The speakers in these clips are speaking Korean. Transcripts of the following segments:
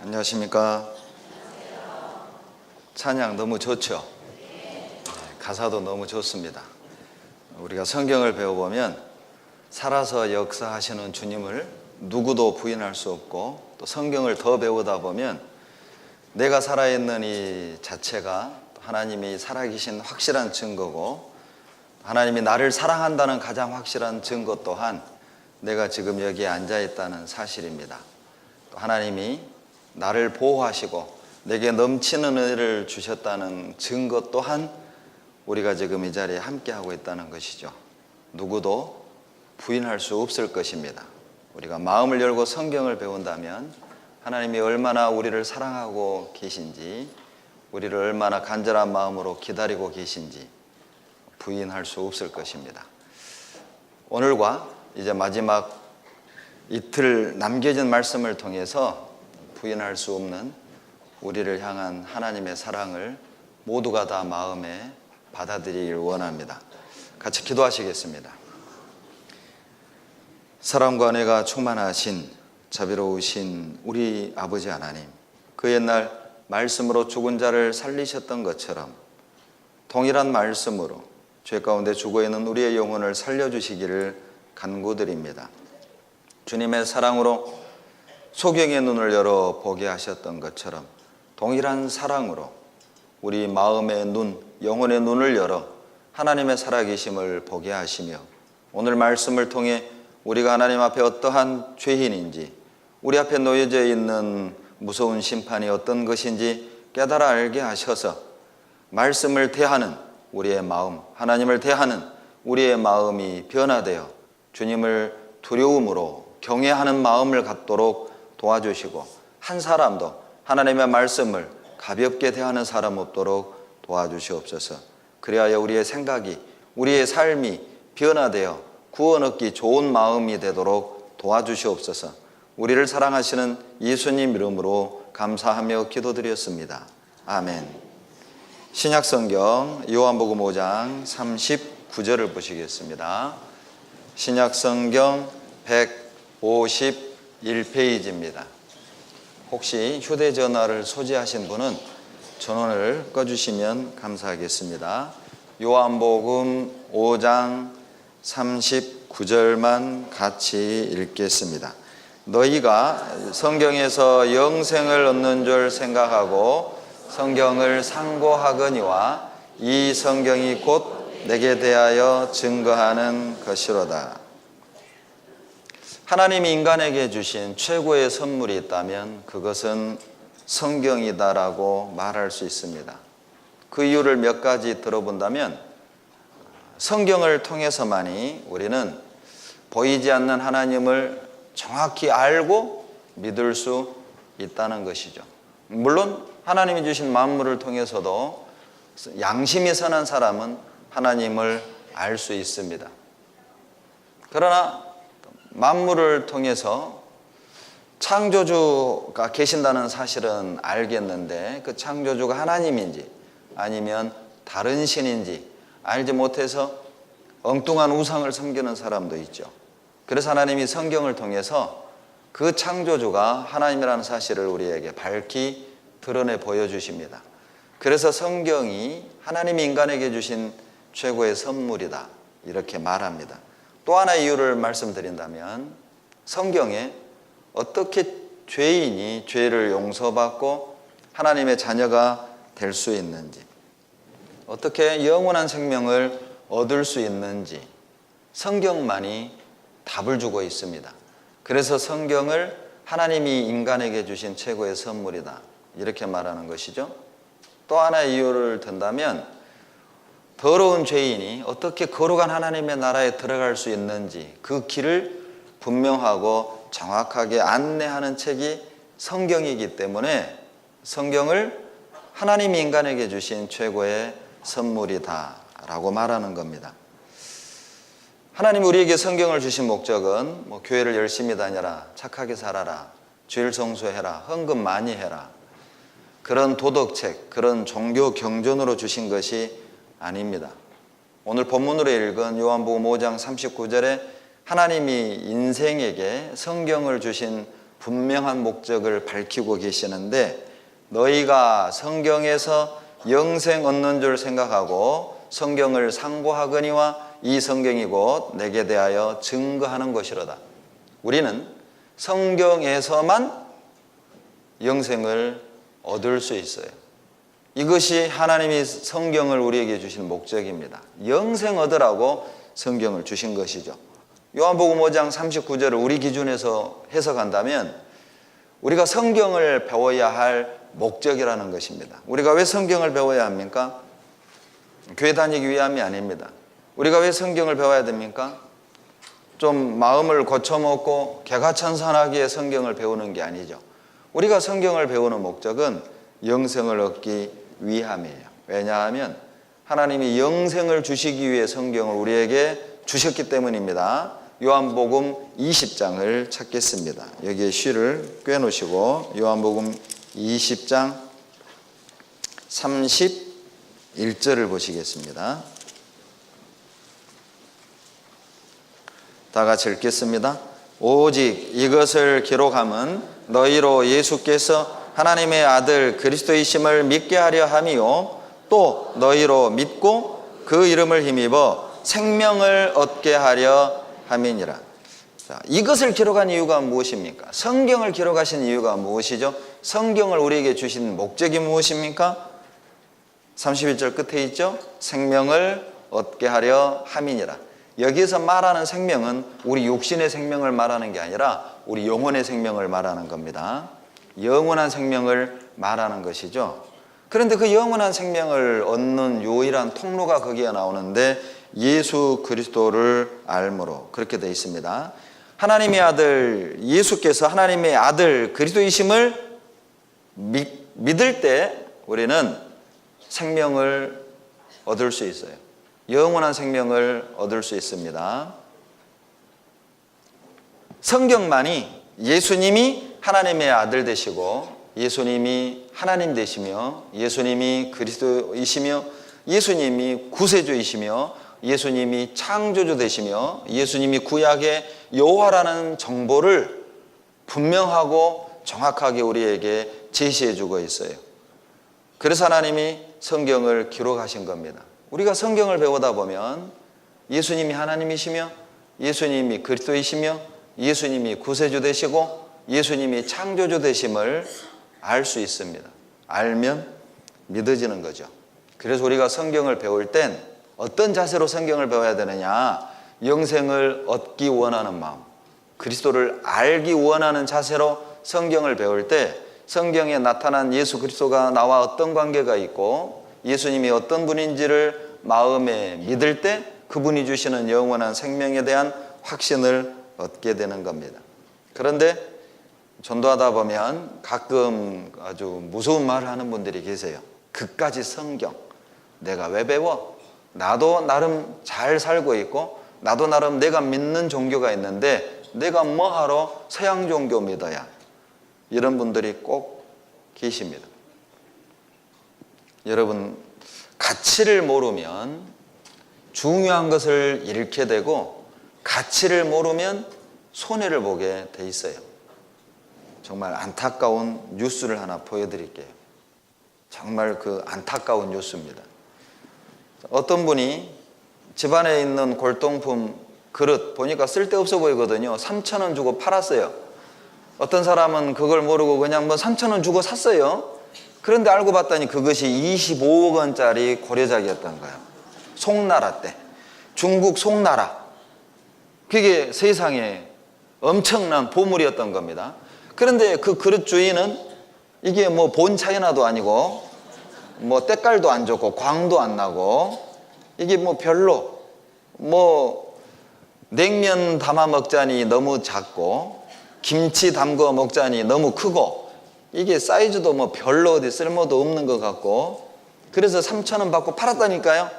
안녕하십니까? 찬양 너무 좋죠? 가사도 너무 좋습니다. 우리가 성경을 배워보면 살아서 역사하시는 주님을 누구도 부인할 수 없고, 또 성경을 더 배우다 보면 내가 살아있는 이 자체가 하나님이 살아계신 확실한 증거고, 하나님이 나를 사랑한다는 가장 확실한 증거 또한 내가 지금 여기에 앉아있다는 사실입니다. 또 하나님이 나를 보호하시고 내게 넘치는 은혜를 주셨다는 증거 또한 우리가 지금 이 자리에 함께하고 있다는 것이죠. 누구도 부인할 수 없을 것입니다. 우리가 마음을 열고 성경을 배운다면 하나님이 얼마나 우리를 사랑하고 계신지, 우리를 얼마나 간절한 마음으로 기다리고 계신지 부인할 수 없을 것입니다. 오늘과 이제 마지막 이틀 남겨진 말씀을 통해서 부인할 수 없는 우리를 향한 하나님의 사랑을 모두가 다 마음에 받아들이길 원합니다. 같이 기도하시겠습니다. 사랑과 은혜가 충만하신 자비로우신 우리 아버지 하나님, 그 옛날 말씀으로 죽은 자를 살리셨던 것처럼 동일한 말씀으로 죄 가운데 죽어있는 우리의 영혼을 살려주시기를 간구드립니다. 주님의 사랑으로 소경의 눈을 열어 보게 하셨던 것처럼 동일한 사랑으로 우리 마음의 눈, 영혼의 눈을 열어 하나님의 살아계심을 보게 하시며, 오늘 말씀을 통해 우리가 하나님 앞에 어떠한 죄인인지, 우리 앞에 놓여져 있는 무서운 심판이 어떤 것인지 깨달아 알게 하셔서 말씀을 대하는 우리의 마음, 하나님을 대하는 우리의 마음이 변화되어 주님을 두려움으로 경외하는 마음을 갖도록 도와주시고, 한 사람도 하나님의 말씀을 가볍게 대하는 사람 없도록 도와주시옵소서. 그리하여 우리의 생각이, 우리의 삶이 변화되어 구원 얻기 좋은 마음이 되도록 도와주시옵소서. 우리를 사랑하시는 예수님 이름으로 감사하며 기도드렸습니다. 아멘. 신약성경 요한복음 5장 39절을 보시겠습니다. 신약성경 151페이지입니다. 혹시 휴대전화를 소지하신 분은 전원을 꺼주시면 감사하겠습니다. 요한복음 5장 39절만 같이 읽겠습니다. 너희가 성경에서 영생을 얻는 줄 생각하고 성경을 상고하거니와 이 성경이 곧 내게 대하여 증거하는 것이로다. 하나님이 인간에게 주신 최고의 선물이 있다면 그것은 성경이다라고 말할 수 있습니다. 그 이유를 몇 가지 들어본다면, 성경을 통해서만이 우리는 보이지 않는 하나님을 정확히 알고 믿을 수 있다는 것이죠. 물론 하나님이 주신 만물을 통해서도 양심이 선한 사람은 하나님을 알 수 있습니다. 그러나 만물을 통해서 창조주가 계신다는 사실은 알겠는데, 그 창조주가 하나님인지 아니면 다른 신인지 알지 못해서 엉뚱한 우상을 섬기는 사람도 있죠. 그래서 하나님이 성경을 통해서 그 창조주가 하나님이라는 사실을 우리에게 밝히 드러내 보여주십니다. 그래서 성경이 하나님이 인간에게 주신 최고의 선물이다, 이렇게 말합니다. 또 하나의 이유를 말씀드린다면, 성경에 어떻게 죄인이 죄를 용서받고 하나님의 자녀가 될 수 있는지, 어떻게 영원한 생명을 얻을 수 있는지 성경만이 답을 주고 있습니다. 그래서 성경을 하나님이 인간에게 주신 최고의 선물이다, 이렇게 말하는 것이죠. 또 하나의 이유를 든다면, 더러운 죄인이 어떻게 거룩한 하나님의 나라에 들어갈 수 있는지 그 길을 분명하고 정확하게 안내하는 책이 성경이기 때문에 성경을 하나님이 인간에게 주신 최고의 선물이다 라고 말하는 겁니다. 하나님이 우리에게 성경을 주신 목적은 교회를 열심히 다녀라, 착하게 살아라, 죄를 성수해라, 헌금 많이 해라, 그런 도덕책, 그런 종교 경전으로 주신 것이 아닙니다. 오늘 본문으로 읽은 요한복음 5장 39절에 하나님이 인생에게 성경을 주신 분명한 목적을 밝히고 계시는데, 너희가 성경에서 영생 얻는 줄 생각하고 성경을 상고하거니와 이 성경이 곧 내게 대하여 증거하는 것이로다. 우리는 성경에서만 영생을 얻을 수 있어요. 이것이 하나님이 성경을 우리에게 주신 목적입니다. 영생 얻으라고 성경을 주신 것이죠. 요한복음 5장 39절을 우리 기준에서 해석한다면 우리가 성경을 배워야 할 목적이라는 것입니다. 우리가 왜 성경을 배워야 합니까? 교회 다니기 위함이 아닙니다. 우리가 왜 성경을 배워야 됩니까? 좀 마음을 고쳐먹고 개가천선하게 성경을 배우는 게 아니죠. 우리가 성경을 배우는 목적은 영생을 얻기 위함이에요. 왜냐하면 하나님이 영생을 주시기 위해 성경을 우리에게 주셨기 때문입니다. 요한복음 20장을 찾겠습니다. 여기에 쉬를 꿰놓으시고 요한복음 20장 31절을 보시겠습니다. 다 같이 읽겠습니다. 오직 이것을 기록함은 너희로 예수께서 하나님의 아들 그리스도이심을 믿게 하려 함이요 또 너희로 믿고 그 이름을 힘입어 생명을 얻게 하려 함이니라. 자, 이것을 기록한 이유가 무엇입니까? 성경을 기록하신 이유가 무엇이죠? 성경을 우리에게 주신 목적이 무엇입니까? 31절 끝에 있죠? 생명을 얻게 하려 함이니라. 여기에서 말하는 생명은 우리 육신의 생명을 말하는 게 아니라 우리 영혼의 생명을 말하는 겁니다. 영원한 생명을 말하는 것이죠. 그런데 그 영원한 생명을 얻는 유일한 통로가 거기에 나오는데 예수 그리스도를 알므로 그렇게 되어 있습니다. 하나님의 아들 예수께서 하나님의 아들 그리스도이심을 믿을 때 우리는 생명을 얻을 수 있어요. 영원한 생명을 얻을 수 있습니다. 성경만이 예수님이 하나님의 아들 되시고 예수님이 하나님 되시며 예수님이 그리스도이시며 예수님이 구세주이시며 예수님이 창조주 되시며 예수님이 구약의 여호와라는 정보를 분명하고 정확하게 우리에게 제시해 주고 있어요. 그래서 하나님이 성경을 기록하신 겁니다. 우리가 성경을 배우다 보면 예수님이 하나님이시며 예수님이 그리스도이시며 예수님이 구세주 되시고 예수님이 창조주 되심을 알 수 있습니다. 알면 믿어지는 거죠. 그래서 우리가 성경을 배울 땐 어떤 자세로 성경을 배워야 되느냐? 영생을 얻기 원하는 마음, 그리스도를 알기 원하는 자세로 성경을 배울 때 성경에 나타난 예수 그리스도가 나와 어떤 관계가 있고 예수님이 어떤 분인지를 마음에 믿을 때 그분이 주시는 영원한 생명에 대한 확신을 얻게 되는 겁니다. 그런데 전도하다 보면 가끔 아주 무서운 말을 하는 분들이 계세요. 그까지 성경 내가 왜 배워? 나도 나름 잘 살고 있고 나도 나름 내가 믿는 종교가 있는데 내가 뭐하러 서양 종교 믿어야? 이런 분들이 꼭 계십니다. 여러분, 가치를 모르면 중요한 것을 잃게 되고 가치를 모르면 손해를 보게 돼 있어요. 정말 안타까운 뉴스를 하나 보여드릴게요. 정말 그 안타까운 뉴스입니다. 어떤 분이 집안에 있는 골동품 그릇 보니까 쓸데없어 보이거든요. 3,000원 주고 팔았어요. 어떤 사람은 그걸 모르고 그냥 뭐 3,000원 주고 샀어요. 그런데 알고 봤더니 그것이 25억 원짜리 고려작이었던 거예요. 송나라 때. 중국 송나라. 그게 세상에 엄청난 보물이었던 겁니다. 그런데 그 그릇 주인은 이게 뭐 본 차이나도 아니고 뭐 때깔도 안 좋고 광도 안 나고 이게 뭐 별로 뭐 냉면 담아 먹자니 너무 작고 김치 담궈 먹자니 너무 크고 이게 사이즈도 뭐 별로 어디 쓸모도 없는 것 같고 그래서 3,000원 받고 팔았다니까요.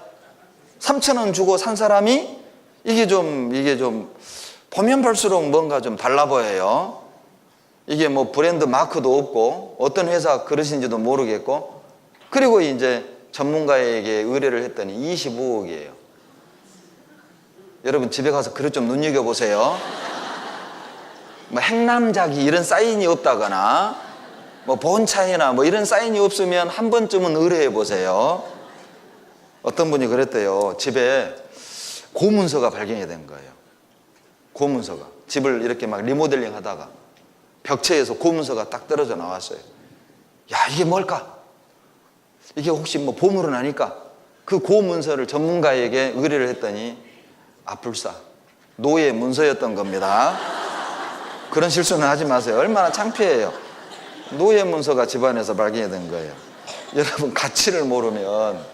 3,000원 주고 산 사람이 이게 좀 보면 볼수록 뭔가 좀 달라 보여요. 이게 뭐 브랜드 마크도 없고 어떤 회사 그릇인지도 모르겠고 그리고 이제 전문가에게 의뢰를 했더니 25억이에요. 여러분 집에 가서 그릇 좀 눈여겨보세요. 뭐 행남자기 이런 사인이 없다거나 뭐 본차이나 뭐 이런 사인이 없으면 한 번쯤은 의뢰해 보세요. 어떤 분이 그랬대요. 집에 고문서가 발견이 된 거예요. 고문서가. 집을 이렇게 막 리모델링 하다가 벽체에서 고문서가 딱 떨어져 나왔어요. 야, 이게 뭘까? 이게 혹시 뭐 보물은 아닐까? 그 고문서를 전문가에게 의뢰를 했더니 불사 노예 문서였던 겁니다. 그런 실수는 하지 마세요. 얼마나 창피해요. 노예 문서가 집안에서 발견이 된 거예요. 여러분, 가치를 모르면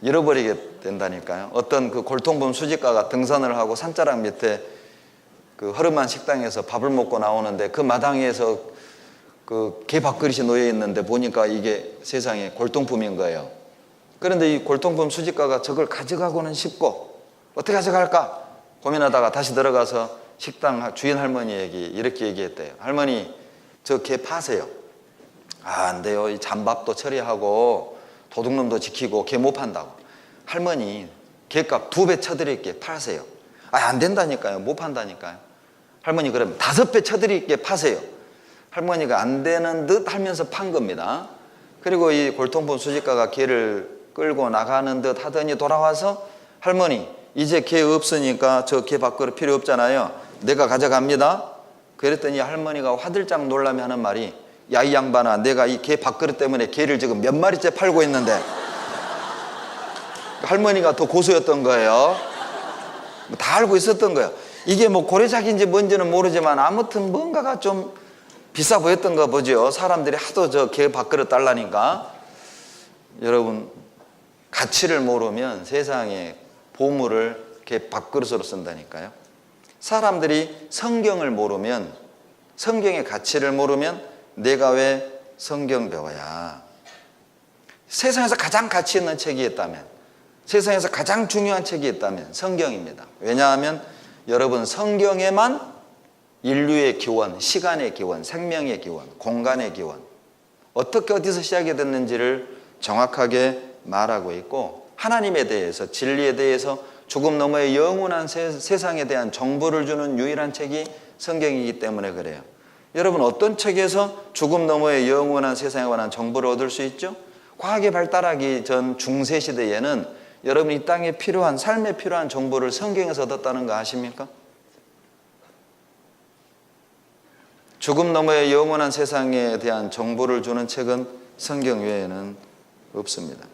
잃어버리게 된다니까요. 어떤 그 골통품 수집가가 등산을 하고 산자락 밑에 그 허름한 식당에서 밥을 먹고 나오는데 그 마당에서 그 개 밥그릇이 놓여 있는데 보니까 이게 세상에 골통품인 거예요. 그런데 이 골통품 수집가가 저걸 가져가고는 싶고 어떻게 가져갈까 고민하다가 다시 들어가서 식당 주인 할머니에게 이렇게 얘기했대요. 할머니, 저 개 파세요. 안 돼요. 이 잠밥도 처리하고 도둑놈도 지키고 개 못 판다고. 할머니, 개값 2배 쳐드릴게, 파세요. 안 된다니까요. 못 판다니까요. 할머니, 그럼 5배 쳐드릴게, 파세요. 할머니가 안 되는 듯 하면서 판 겁니다. 그리고 이 골통품 수집가가 개를 끌고 나가는 듯 하더니 돌아와서 할머니, 이제 개 없으니까 저 개 밥그릇 필요 없잖아요. 내가 가져갑니다. 그랬더니 할머니가 화들짝 놀라며 하는 말이, 야, 이 양반아, 내가 이 개 밥그릇 때문에 개를 지금 몇 마리째 팔고 있는데. 할머니가 더 고소였던 거예요. 다 알고 있었던 거예요. 이게 뭐 고래작인지 뭔지는 모르지만 아무튼 뭔가가 좀 비싸 보였던가 보죠. 사람들이 하도 저 개 밥그릇 달라니까. 여러분, 가치를 모르면 세상에 보물을 개 밥그릇으로 쓴다니까요. 사람들이 성경을 모르면, 성경의 가치를 모르면 내가 왜 성경 배워야? 세상에서 가장 가치 있는 책이 있다면, 세상에서 가장 중요한 책이 있다면 성경입니다. 왜냐하면 여러분, 성경에만 인류의 기원, 시간의 기원, 생명의 기원, 공간의 기원, 어떻게 어디서 시작이 됐는지를 정확하게 말하고 있고, 하나님에 대해서, 진리에 대해서, 죽음 너머의 영원한 세상에 대한 정보를 주는 유일한 책이 성경이기 때문에 그래요. 여러분, 어떤 책에서 죽음 너머의 영원한 세상에 관한 정보를 얻을 수 있죠? 과학이 발달하기 전 중세시대에는 여러분, 이 땅에 필요한, 삶에 필요한 정보를 성경에서 얻었다는 거 아십니까? 죽음 너머의 영원한 세상에 대한 정보를 주는 책은 성경 외에는 없습니다.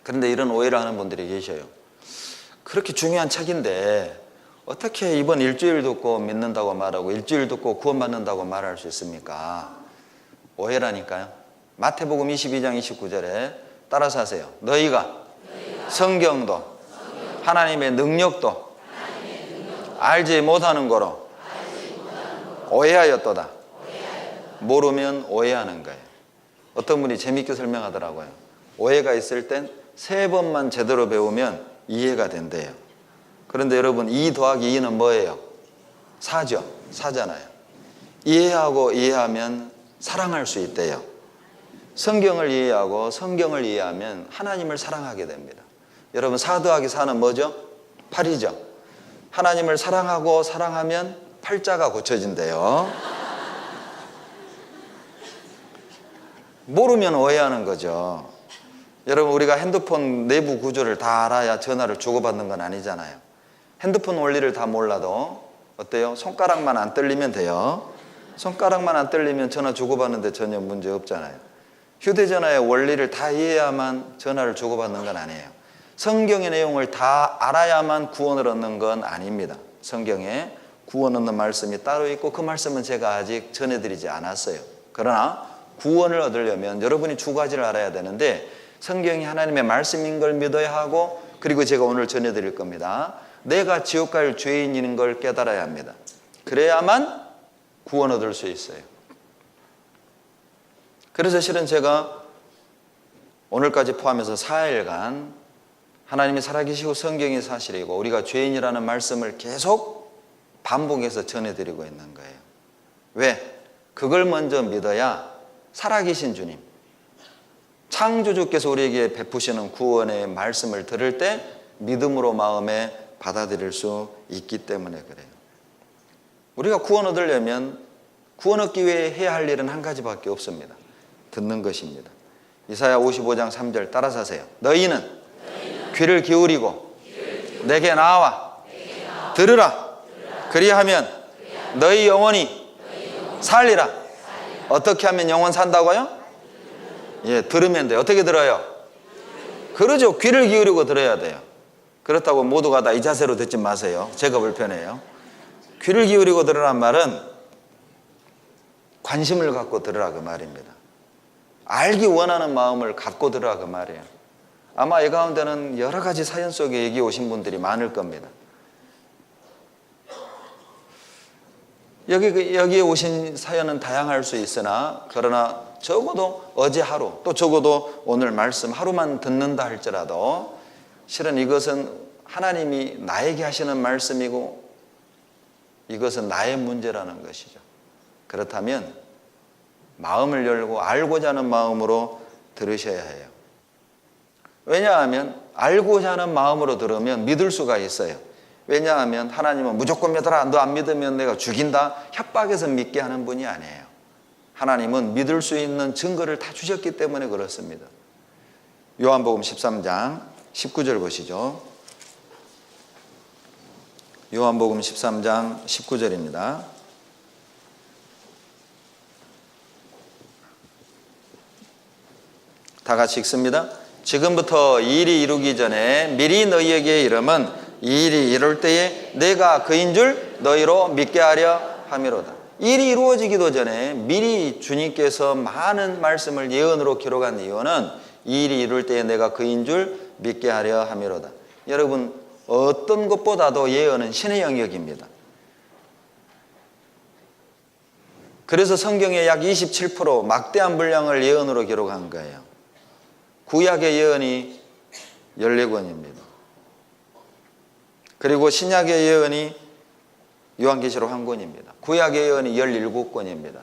그런데 이런 오해를 하는 분들이 계셔요. 그렇게 중요한 책인데 어떻게 이번 일주일 듣고 믿는다고 말하고 일주일 듣고 구원받는다고 말할 수 있습니까? 오해라니까요. 마태복음 22장 29절에 따라서 하세요. 너희가 성경도 하나님의 능력도 알지 못하는 거로 오해하였도다. 모르면 오해하는 거예요. 어떤 분이 재밌게 설명하더라고요. 오해가 있을 땐 3번만 제대로 배우면 이해가 된대요. 그런데 여러분, 2 더하기 2는 뭐예요? 4죠. 4잖아요. 이해하고 이해하면 사랑할 수 있대요. 성경을 이해하고 성경을 이해하면 하나님을 사랑하게 됩니다. 여러분, 4 더하기 4는 뭐죠? 8이죠. 하나님을 사랑하고 사랑하면 팔자가 고쳐진대요. 모르면 오해하는 거죠. 여러분, 우리가 핸드폰 내부 구조를 다 알아야 전화를 주고받는 건 아니잖아요. 핸드폰 원리를 다 몰라도 어때요? 손가락만 안 떨리면 돼요. 손가락만 안 떨리면 전화 주고받는데 전혀 문제 없잖아요. 휴대전화의 원리를 다 이해야만 전화를 주고받는 건 아니에요. 성경의 내용을 다 알아야만 구원을 얻는 건 아닙니다. 성경에 구원 얻는 말씀이 따로 있고 그 말씀은 제가 아직 전해드리지 않았어요. 그러나 구원을 얻으려면 여러분이 2가지를 알아야 되는데, 성경이 하나님의 말씀인 걸 믿어야 하고, 그리고 제가 오늘 전해드릴 겁니다. 내가 지옥 갈 죄인인 걸 깨달아야 합니다. 그래야만 구원 얻을 수 있어요. 그래서 실은 제가 오늘까지 포함해서 4일간 하나님이 살아계시고 성경이 사실이고 우리가 죄인이라는 말씀을 계속 반복해서 전해드리고 있는 거예요. 왜? 그걸 먼저 믿어야 살아계신 주님, 창조주께서 우리에게 베푸시는 구원의 말씀을 들을 때 믿음으로 마음에 받아들일 수 있기 때문에 그래요. 우리가 구원 얻으려면 구원 얻기 위해 해야 할 일은 한 가지밖에 없습니다. 듣는 것입니다. 이사야 55장 3절 따라서 하세요. 너희는 귀를 기울이고 내게 나와 들으라. 그리하면 너희 영혼이 살리라. 어떻게 하면 영혼 산다고요? 예, 들으면 돼요. 어떻게 들어요? 그러죠. 귀를 기울이고 들어야 돼요. 그렇다고 모두가 다 이 자세로 듣지 마세요. 제가 불편해요. 귀를 기울이고 들으란 말은 관심을 갖고 들으라 그 말입니다. 알기 원하는 마음을 갖고 들으라 그 말이에요. 아마 이 가운데는 여러 가지 사연 속에 여기 오신 분들이 많을 겁니다. 여기에 오신 사연은 다양할 수 있으나 그러나 적어도 어제 하루 또 적어도 오늘 말씀 하루만 듣는다 할지라도 실은 이것은 하나님이 나에게 하시는 말씀이고 이것은 나의 문제라는 것이죠. 그렇다면 마음을 열고 알고자 하는 마음으로 들으셔야 해요. 왜냐하면 알고자 하는 마음으로 들으면 믿을 수가 있어요. 왜냐하면 하나님은 무조건 믿어라. 너 안 믿으면 내가 죽인다. 협박해서 믿게 하는 분이 아니에요. 하나님은 믿을 수 있는 증거를 다 주셨기 때문에 그렇습니다. 요한복음 13장 19절 보시죠. 요한복음 13장 19절입니다. 다 같이 읽습니다. 지금부터 이 일이 이루기 전에 미리 너희에게 이름은 이 일이 이룰 때에 내가 그인 줄 너희로 믿게 하려 함이로다. 이 일이 이루어지기도 전에 미리 주님께서 많은 말씀을 예언으로 기록한 이유는 이 일이 이룰 때에 내가 그인 줄 믿게 하려 함이로다. 여러분, 어떤 것보다도 예언은 신의 영역입니다. 그래서 성경의 약 27% 막대한 분량을 예언으로 기록한 거예요. 구약의 예언이 14권입니다. 그리고 신약의 예언이 요한계시록 1권입니다. 구약의 예언이 17권입니다.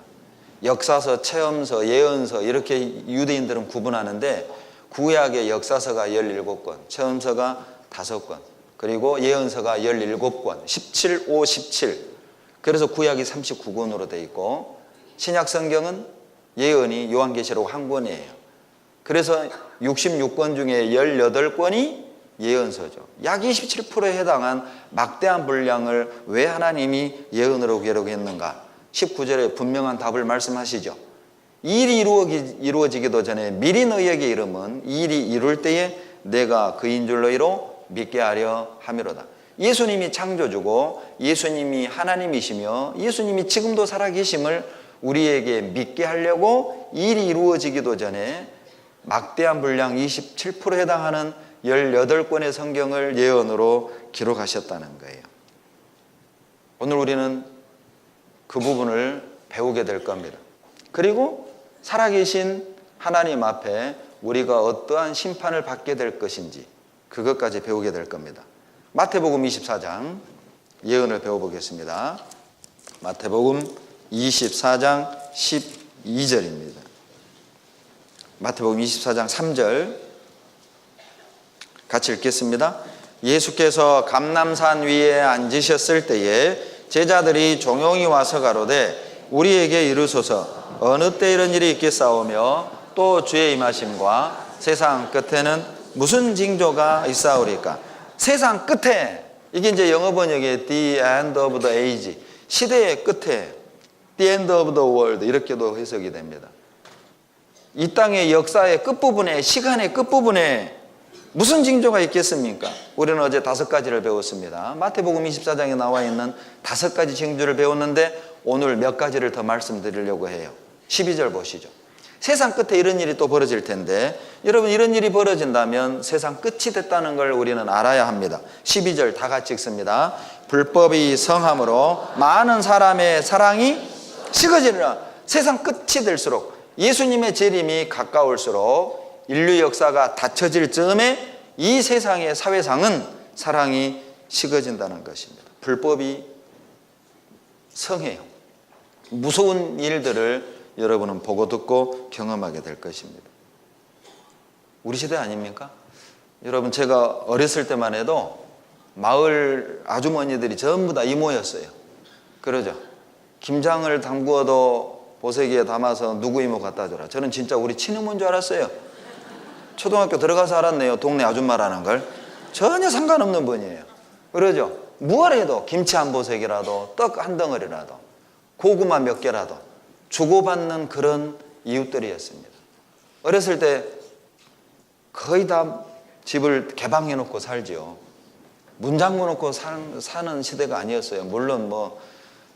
역사서, 체험서, 예언서 이렇게 유대인들은 구분하는데 구약의 역사서가 17권, 체험서가 5권, 그리고 예언서가 17권, 17, 5, 17. 그래서 구약이 39권으로 되어 있고 신약 성경은 예언이 요한계시록 1권이에요. 그래서 66권 중에 18권이 예언서죠. 약 27%에 해당한 막대한 분량을 왜 하나님이 예언으로 기록했는가? 19절에 분명한 답을 말씀하시죠. 이 일이 이루어지기도 전에 미리 너희에게 이름은 이 일이 이룰 때에 내가 그인 줄 너희로 믿게 하려 함이로다. 예수님이 창조주고 예수님이 하나님이시며 예수님이 지금도 살아계심을 우리에게 믿게 하려고 이 일이 이루어지기도 전에 막대한 분량 27%에 해당하는 18권의 성경을 예언으로 기록하셨다는 거예요. 오늘 우리는 그 부분을 배우게 될 겁니다. 그리고 살아계신 하나님 앞에 우리가 어떠한 심판을 받게 될 것인지 그것까지 배우게 될 겁니다. 마태복음 24장 예언을 배워보겠습니다. 마태복음 24장 12절입니다. 마태복음 24장 3절 같이 읽겠습니다. 예수께서 감람산 위에 앉으셨을 때에 제자들이 종용이 와서 가로되 우리에게 이르소서 어느 때 이런 일이 있겠사오며 또 주의 임하심과 세상 끝에는 무슨 징조가 있사오리까? 세상 끝에, 이게 이제 영어 번역의 the end of the age, 시대의 끝에, the end of the world 이렇게도 해석이 됩니다. 이 땅의 역사의 끝부분에, 시간의 끝부분에 무슨 징조가 있겠습니까? 우리는 어제 5가지를 배웠습니다. 마태복음 24장에 나와 있는 5가지 징조를 배웠는데 오늘 몇 가지를 더 말씀드리려고 해요. 12절 보시죠. 세상 끝에 이런 일이 또 벌어질 텐데 여러분, 이런 일이 벌어진다면 세상 끝이 됐다는 걸 우리는 알아야 합니다. 12절 다 같이 읽습니다. 불법이 성함으로 많은 사람의 사랑이 식어지리라. 세상 끝이 될수록, 예수님의 재림이 가까울수록 인류 역사가 닫혀질 즈음에 이 세상의 사회상은 사랑이 식어진다는 것입니다. 불법이 성해요. 무서운 일들을 여러분은 보고 듣고 경험하게 될 것입니다. 우리 시대 아닙니까? 여러분, 제가 어렸을 때만 해도 마을 아주머니들이 전부 다 이모였어요. 그러죠? 김장을 담그어도 보세기에 담아서 누구 이모 갖다 줘라. 저는 진짜 우리 친이모인 줄 알았어요. 초등학교 들어가서 알았네요. 동네 아줌마라는 걸. 전혀 상관없는 분이에요. 그러죠? 무얼 해도 김치 한 보세기라도 떡 한 덩어리라도 고구마 몇 개라도 주고받는 그런 이웃들이었습니다. 어렸을 때 거의 다 집을 개방해 놓고 살죠. 문 잠궈 놓고 사는 시대가 아니었어요. 물론 뭐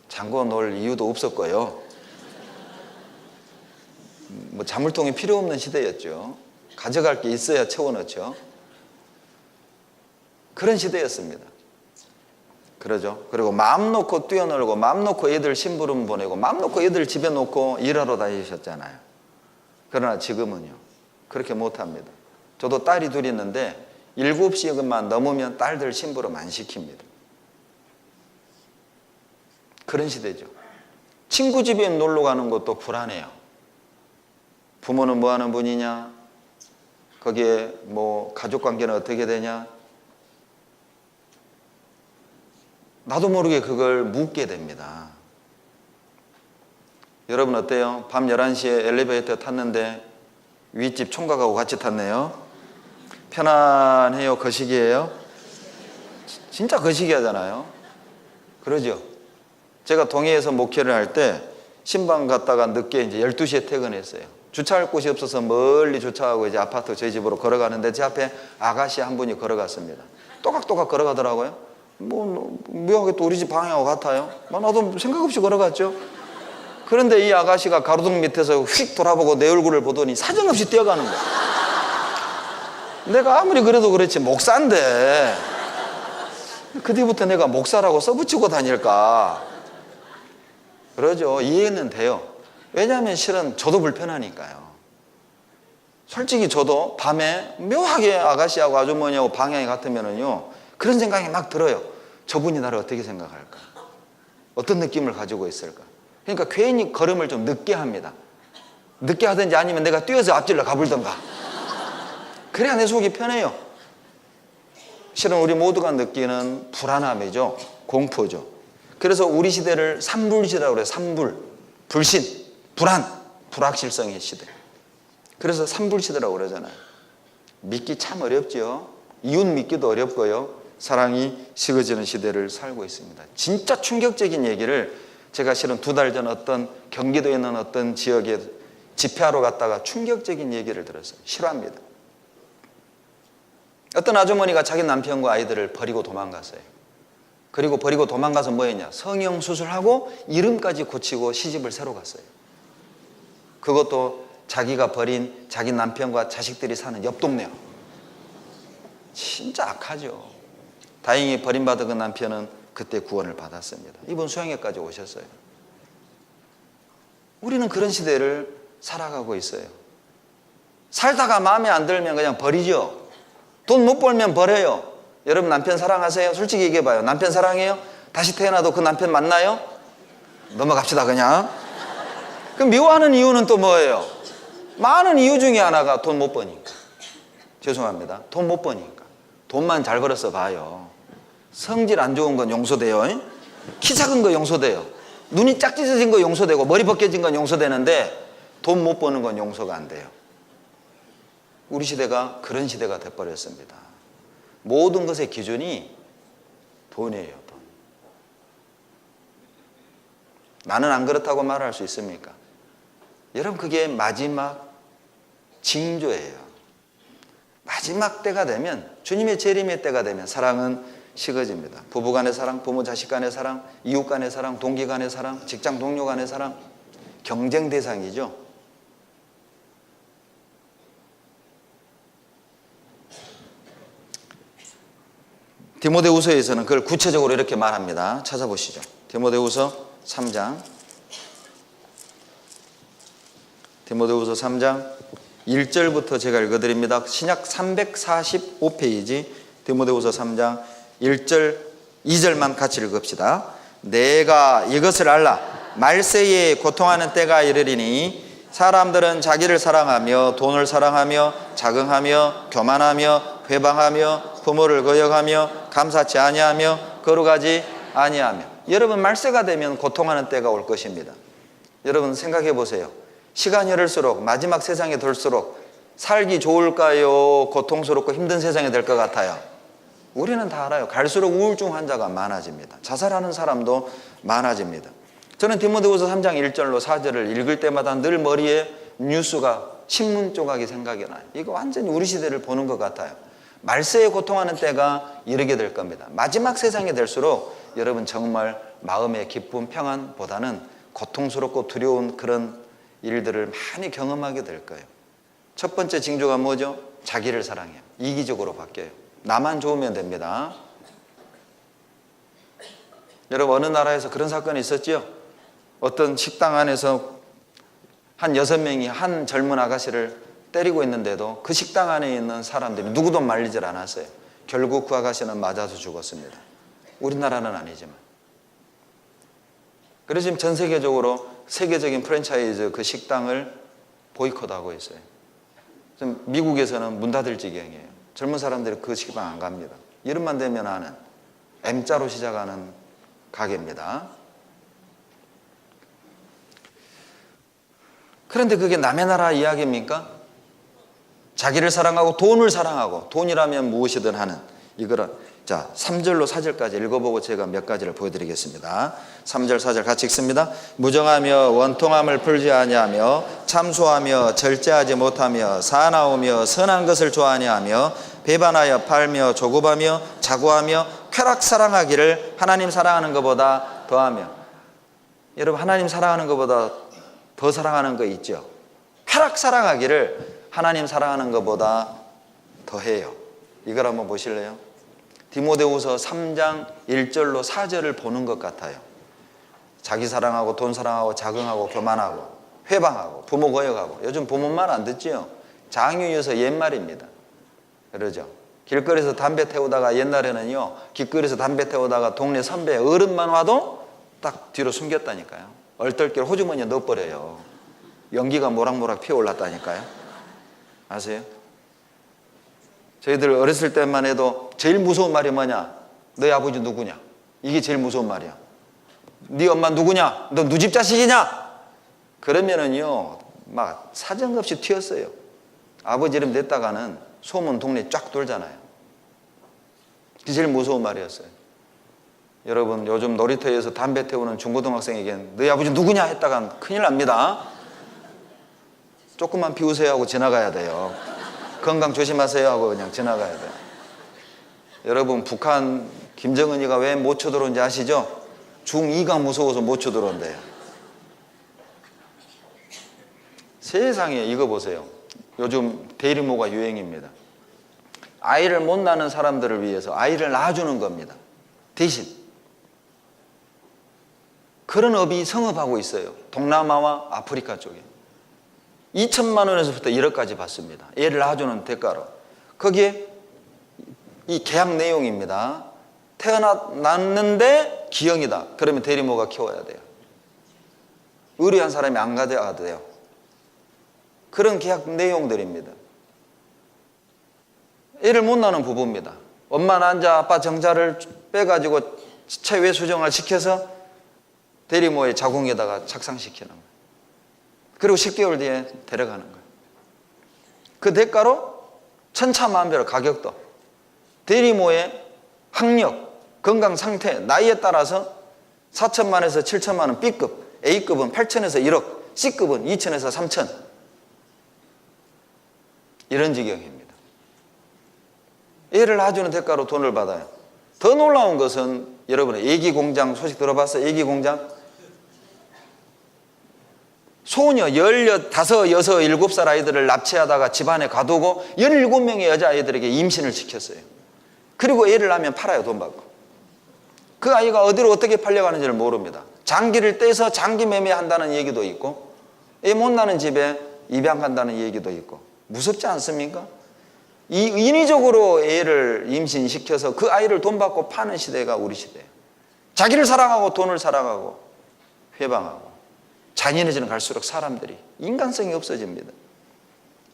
잠궈 놓을 이유도 없었고요. 뭐 자물통이 필요 없는 시대였죠. 가져갈 게 있어야 채워넣죠. 그런 시대였습니다. 그러죠. 그리고 마음 놓고 뛰어놀고 마음 놓고 애들 심부름 보내고 마음 놓고 애들 집에 놓고 일하러 다니셨잖아요. 그러나 지금은요. 그렇게 못합니다. 저도 딸이 둘 있는데 7시만 넘으면 딸들 심부름 안 시킵니다. 그런 시대죠. 친구 집에 놀러 가는 것도 불안해요. 부모는 뭐 하는 분이냐? 거기에 뭐 가족관계는 어떻게 되냐? 나도 모르게 그걸 묻게 됩니다. 여러분 어때요? 밤 11시에 엘리베이터 탔는데 윗집 총각하고 같이 탔네요. 편안해요? 거시기해요? 진짜 거시기하잖아요. 그러죠? 제가 동해에서 목회를 할 때 신방 갔다가 늦게 이제 12시에 퇴근했어요. 주차할 곳이 없어서 멀리 주차하고 이제 아파트 저희 집으로 걸어가는데 제 앞에 아가씨 한 분이 걸어갔습니다. 또각또각 걸어가더라고요. 묘하게 또 우리 집 방향하고 같아요. 나도 생각 없이 걸어갔죠. 그런데 이 아가씨가 가로등 밑에서 휙 돌아보고 내 얼굴을 보더니 사정없이 뛰어가는 거야. 내가 아무리 그래도 그렇지 목사인데 그 뒤부터 내가 목사라고 써붙이고 다닐까. 그러죠. 이해는 돼요. 왜냐하면 실은 저도 불편하니까요. 솔직히 저도 밤에 묘하게 아가씨하고 아주머니하고 방향이 같으면은요 그런 생각이 막 들어요. 저분이 나를 어떻게 생각할까? 어떤 느낌을 가지고 있을까? 그러니까 괜히 걸음을 좀 늦게 합니다. 늦게 하든지 아니면 내가 뛰어서 앞질러 가불던가. 그래야 내 속이 편해요. 실은 우리 모두가 느끼는 불안함이죠. 공포죠. 그래서 우리 시대를 삼불시라고 그래요. 삼불. 불신, 불안, 불확실성의 시대. 그래서 삼불시대라고 그러잖아요. 믿기 참 어렵죠. 이웃 믿기도 어렵고요. 사랑이 식어지는 시대를 살고 있습니다. 진짜 충격적인 얘기를 제가 실은 2달 전 어떤 경기도에 있는 어떤 지역에 집회하러 갔다가 충격적인 얘기를 들었어요. 실화입니다. 어떤 아주머니가 자기 남편과 아이들을 버리고 도망갔어요. 그리고 버리고 도망가서 뭐 했냐? 성형수술하고 이름까지 고치고 시집을 새로 갔어요. 그것도 자기가 버린 자기 남편과 자식들이 사는 옆 동네요. 진짜 악하죠. 다행히 버림받은 그 남편은 그때 구원을 받았습니다. 이번 수양회까지 오셨어요. 우리는 그런 시대를 살아가고 있어요. 살다가 마음에 안 들면 그냥 버리죠. 돈 못 벌면 버려요. 여러분 남편 사랑하세요? 솔직히 얘기해봐요. 남편 사랑해요? 다시 태어나도 그 남편 만나요? 넘어갑시다 그냥. 그럼 미워하는 이유는 또 뭐예요? 많은 이유 중에 하나가 돈 못 버니까. 죄송합니다. 돈 못 버니까. 돈만 잘 벌어서 봐요. 성질 안 좋은 건 용서돼요. 키 작은 거 용서돼요. 눈이 짝찢어진 거 용서되고 머리 벗겨진 건 용서되는데 돈 못 버는 건 용서가 안 돼요. 우리 시대가 그런 시대가 돼버렸습니다. 모든 것의 기준이 돈이에요. 돈. 나는 안 그렇다고 말할 수 있습니까? 여러분 그게 마지막 징조예요. 마지막 때가 되면 주님의 재림의 때가 되면 사랑은 식어집니다. 부부 간의 사랑, 부모 자식 간의 사랑, 이웃 간의 사랑, 동기 간의 사랑, 직장 동료 간의 사랑, 경쟁 대상이죠. 디모데후서에서는 그걸 구체적으로 이렇게 말합니다. 찾아보시죠. 디모데후서 3장. 디모데후서 3장 1절부터 제가 읽어드립니다. 신약 345페이지 디모데후서 3장 1절 2절만 같이 읽읍시다. 내가 이것을 알라. 말세에 고통하는 때가 이르리니 사람들은 자기를 사랑하며 돈을 사랑하며 자긍하며 교만하며 회방하며 부모를 거역하며 감사치 아니하며 거룩하지 아니하며. 여러분 말세가 되면 고통하는 때가 올 것입니다. 여러분 생각해 보세요. 시간이 흐를수록 마지막 세상에 들수록 살기 좋을까요? 고통스럽고 힘든 세상이 될 것 같아요? 우리는 다 알아요. 갈수록 우울증 환자가 많아집니다. 자살하는 사람도 많아집니다. 저는 디모데후서 3장 1절로 4절을 읽을 때마다 늘 머리에 뉴스가 신문 조각이 생각이 나요. 이거 완전히 우리 시대를 보는 것 같아요. 말세에 고통하는 때가 이르게 될 겁니다. 마지막 세상이 될수록 여러분 정말 마음의 기쁨, 평안보다는 고통스럽고 두려운 그런 일들을 많이 경험하게 될 거예요. 첫 번째 징조가 뭐죠? 자기를 사랑해요. 이기적으로 바뀌어요. 나만 좋으면 됩니다. 여러분 어느 나라에서 그런 사건이 있었지요? 어떤 식당 안에서 한 6명이 한 젊은 아가씨를 때리고 있는데도 그 식당 안에 있는 사람들이 누구도 말리질 않았어요. 결국 그 아가씨는 맞아서 죽었습니다. 우리나라는 아니지만. 그래서 지금 전 세계적으로 세계적인 프랜차이즈 그 식당을 보이콧하고 있어요. 지금 미국에서는 문 닫을 지경이에요. 젊은 사람들이 그 식당 안 갑니다. 이름만 되면 아는 M자로 시작하는 가게입니다. 그런데 그게 남의 나라 이야기입니까? 자기를 사랑하고 돈을 사랑하고 돈이라면 무엇이든 하는 이거를 자 3절로 4절까지 읽어보고 제가 몇 가지를 보여드리겠습니다. 3절 4절 같이 읽습니다. 무정하며 원통함을 풀지 아니하며 참소하며 절제하지 못하며 사나우며 선한 것을 좋아하니 하며 배반하여 팔며 조급하며 자고하며 쾌락 사랑하기를 하나님 사랑하는 것보다 더하며. 여러분 하나님 사랑하는 것보다 더 사랑하는 거 있죠? 쾌락 사랑하기를 하나님 사랑하는 것보다 더해요. 이걸 한번 보실래요? 디모데후서 3장 1절로 4절을 보는 것 같아요. 자기 사랑하고 돈 사랑하고 자긍하고 교만하고 회방하고 부모 거역하고. 요즘 부모 말 안 듣지요? 장유유서 옛말입니다. 그러죠? 길거리에서 담배 태우다가 옛날에는요 길거리에서 담배 태우다가 동네 선배 어른만 와도 딱 뒤로 숨겼다니까요. 얼떨결 호주머니에 넣어버려요. 연기가 모락모락 피어올랐다니까요. 아세요? 저희들 어렸을 때만 해도 제일 무서운 말이 뭐냐? 너희 아버지 누구냐? 이게 제일 무서운 말이야. 네 엄마 누구냐? 너 누집 자식이냐? 그러면은요 막 사정없이 튀었어요. 아버지 이름 냈다가는 소문 동네 쫙 돌잖아요. 그게 제일 무서운 말이었어요. 여러분 요즘 놀이터에서 담배 태우는 중고등학생에겐 너희 아버지 누구냐 했다간 큰일 납니다. 조금만 비우세요 하고 지나가야 돼요. 건강 조심하세요 하고 그냥 지나가야 돼요. 여러분 북한 김정은이가 왜 못 쳐들어온지 아시죠? 중2가 무서워서 못 쳐들어온대요. 세상에 이거 보세요. 요즘 대리모가 유행입니다. 아이를 못 낳는 사람들을 위해서 아이를 낳아주는 겁니다. 대신 그런 업이 성업하고 있어요. 동남아와 아프리카 쪽에 2천만 원에서부터 1억까지 받습니다. 애를 낳아주는 대가로. 거기에 이 계약 내용입니다. 태어났는데 기형이다. 그러면 대리모가 키워야 돼요. 의리한 사람이 안 가져야 돼요. 그런 계약 내용들입니다. 애를 못 낳는 부부입니다. 엄마 난자 아빠 정자를 빼가지고 체외 수정을 시켜서 대리모의 자궁에다가 착상시키는 거예요. 그리고 10개월 뒤에 데려가는 거예요. 그 대가로 천차만별 가격도 대리모의 학력, 건강 상태, 나이에 따라서 4천만에서 7천만 원 B급, A급은 8천에서 1억, C급은 2천에서 3천. 이런 지경입니다. 애를 낳아주는 대가로 돈을 받아요. 더 놀라운 것은 여러분의 애기공장 소식 들어봤어요? 애기공장? 소녀 15, 6, 7살 아이들을 납치하다가 집안에 가두고 17명의 여자아이들에게 임신을 시켰어요. 그리고 애를 낳으면 팔아요. 돈 받고. 그 아이가 어디로 어떻게 팔려가는지를 모릅니다. 장기를 떼서 장기 매매한다는 얘기도 있고 애 못 낳는 집에 입양 간다는 얘기도 있고. 무섭지 않습니까? 이 인위적으로 애를 임신시켜서 그 아이를 돈 받고 파는 시대가 우리 시대예요. 자기를 사랑하고 돈을 사랑하고 회방하고 잔인해지는 갈수록 사람들이 인간성이 없어집니다.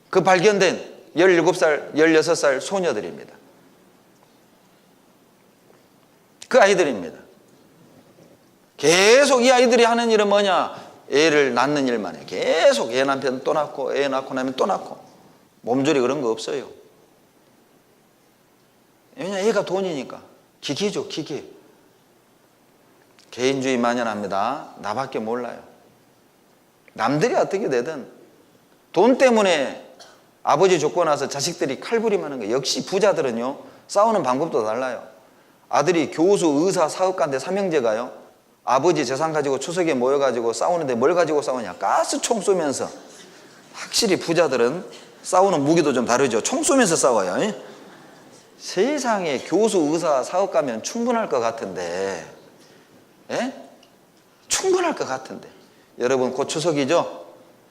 그 발견된 17살, 16살 소녀들입니다. 그 아이들입니다. 계속 이 아이들이 하는 일은 뭐냐? 애를 낳는 일만 해. 계속 애 남편 또 낳고, 애 낳고 나면 또 낳고. 몸조리 그런 거 없어요. 왜냐? 애가 돈이니까. 기기죠, 기기. 개인주의 만연합니다. 나밖에 몰라요. 남들이 어떻게 되든 돈 때문에 아버지 죽고 나서 자식들이 칼부림하는 거. 역시 부자들은요, 싸우는 방법도 달라요. 아들이 교수, 의사, 사업가인데 삼형제가요, 아버지 재산 가지고 추석에 모여가지고 싸우는데 뭘 가지고 싸우냐? 가스총 쏘면서. 확실히 부자들은 싸우는 무기도 좀 다르죠. 총 쏘면서 싸워요. 세상에 교수, 의사, 사업가면 충분할 것 같은데, 예? 충분할 것 같은데. 여러분 곧 추석이죠?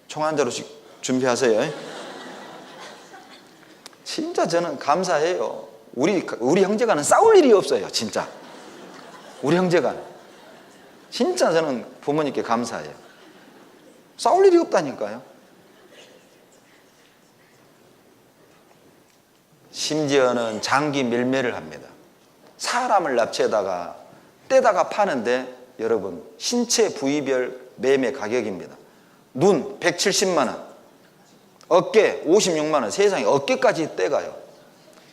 총 한 자루씩 준비하세요. 진짜 저는 감사해요. 우리 형제가는 싸울 일이 없어요. 진짜 우리 형제가 진짜 저는 부모님께 감사해요. 싸울 일이 없다니까요. 심지어는 장기 밀매를 합니다. 사람을 납치해다가 떼다가 파는데 여러분 신체 부위별 매매 가격입니다. 눈 170만 원, 어깨 56만 원, 세상에 어깨까지 떼가요.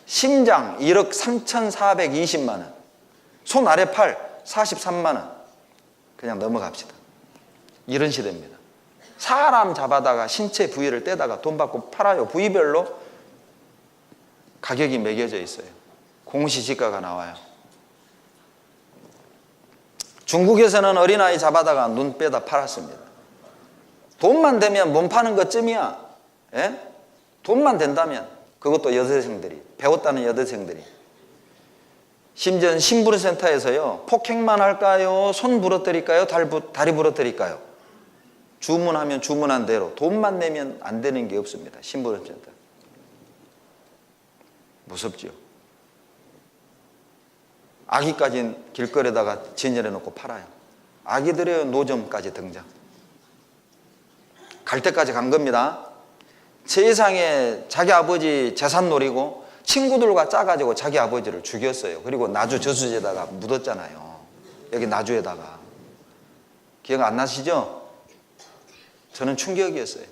심장 1억 3,420만 원, 손 아래 팔 43만 원. 그냥 넘어갑시다. 이런 시대입니다. 사람 잡아다가 신체 부위를 떼다가 돈 받고 팔아요. 부위별로 가격이 매겨져 있어요. 공시지가가 나와요. 중국에서는 어린아이 잡아다가 눈 빼다 팔았습니다. 돈만 되면 몸 파는 것쯤이야. 예? 돈만 된다면. 그것도 여대생들이, 배웠다는 여대생들이. 심지어 신부르센터에서요, 폭행만 할까요? 손 부러뜨릴까요? 다리 부러뜨릴까요? 주문하면 주문한 대로 돈만 내면 안 되는 게 없습니다. 신부르센터. 무섭죠. 아기까지 길거리에다가 진열해 놓고 팔아요. 아기들의 노점까지 등장. 갈 때까지 간 겁니다. 세상에 자기 아버지 재산 노리고 친구들과 짜가지고 자기 아버지를 죽였어요. 그리고 나주 저수지에다가 묻었잖아요. 여기 나주에다가. 기억 안 나시죠? 저는 충격이었어요.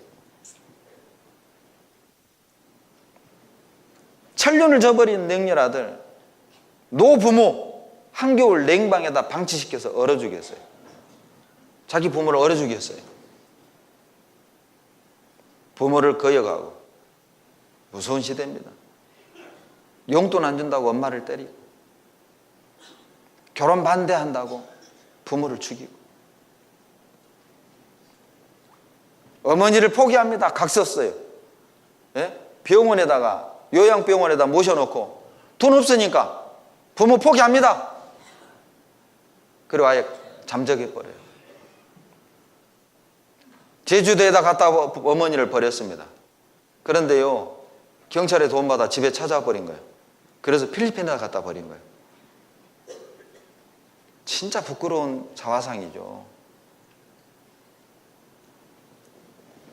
천륜을 저버린 맹렬 아들, 노부모 한겨울 냉방에다 방치시켜서 얼어 죽였어요. 자기 부모를 얼어 죽였어요. 부모를 거역하고. 무서운 시대입니다. 용돈 안 준다고 엄마를 때리고, 결혼 반대한다고 부모를 죽이고, 어머니를 포기합니다. 각 썼어요. 예? 병원에다가, 요양병원에다 모셔놓고 돈 없으니까 부모 포기합니다. 그리고 아예 잠적해버려요. 제주도에다 갖다 어머니를 버렸습니다. 그런데요, 경찰에 도움받아 집에 찾아와 버린 거예요. 그래서 필리핀에다 갖다 버린 거예요. 진짜 부끄러운 자화상이죠.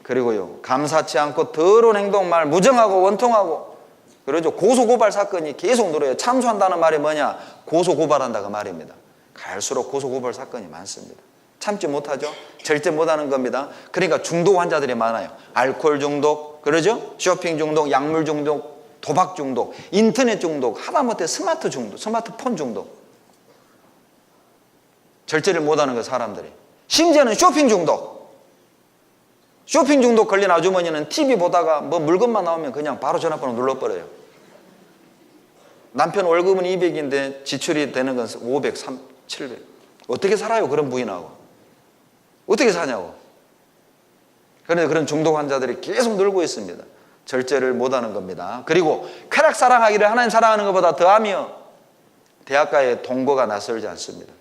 그리고요, 감사치 않고 더러운 행동 말 무정하고 원통하고, 그러죠. 고소고발 사건이 계속 늘어요. 참소한다는 말이 뭐냐? 고소고발한다 그 말입니다. 갈수록 고소고발 사건이 많습니다. 참지 못하죠. 절제 못하는 겁니다. 그러니까 중독 환자들이 많아요. 알코올 중독, 그러죠? 쇼핑 중독, 약물 중독, 도박 중독, 인터넷 중독, 하다못해 스마트 중독, 스마트폰 중독. 절제를 못하는 거 사람들이. 심지어는 쇼핑 중독. 쇼핑 중독 걸린 아주머니는 TV 보다가 뭐 물건만 나오면 그냥 바로 전화번호 눌러버려요. 남편 월급은 200인데 지출이 되는 건 500, 700. 어떻게 살아요? 그런 부인하고. 어떻게 사냐고. 그런데 그런 중독 환자들이 계속 늘고 있습니다. 절제를 못하는 겁니다. 그리고 쾌락 사랑하기를 하나님 사랑하는 것보다 더하며 대학가에 동거가 낯설지 않습니다.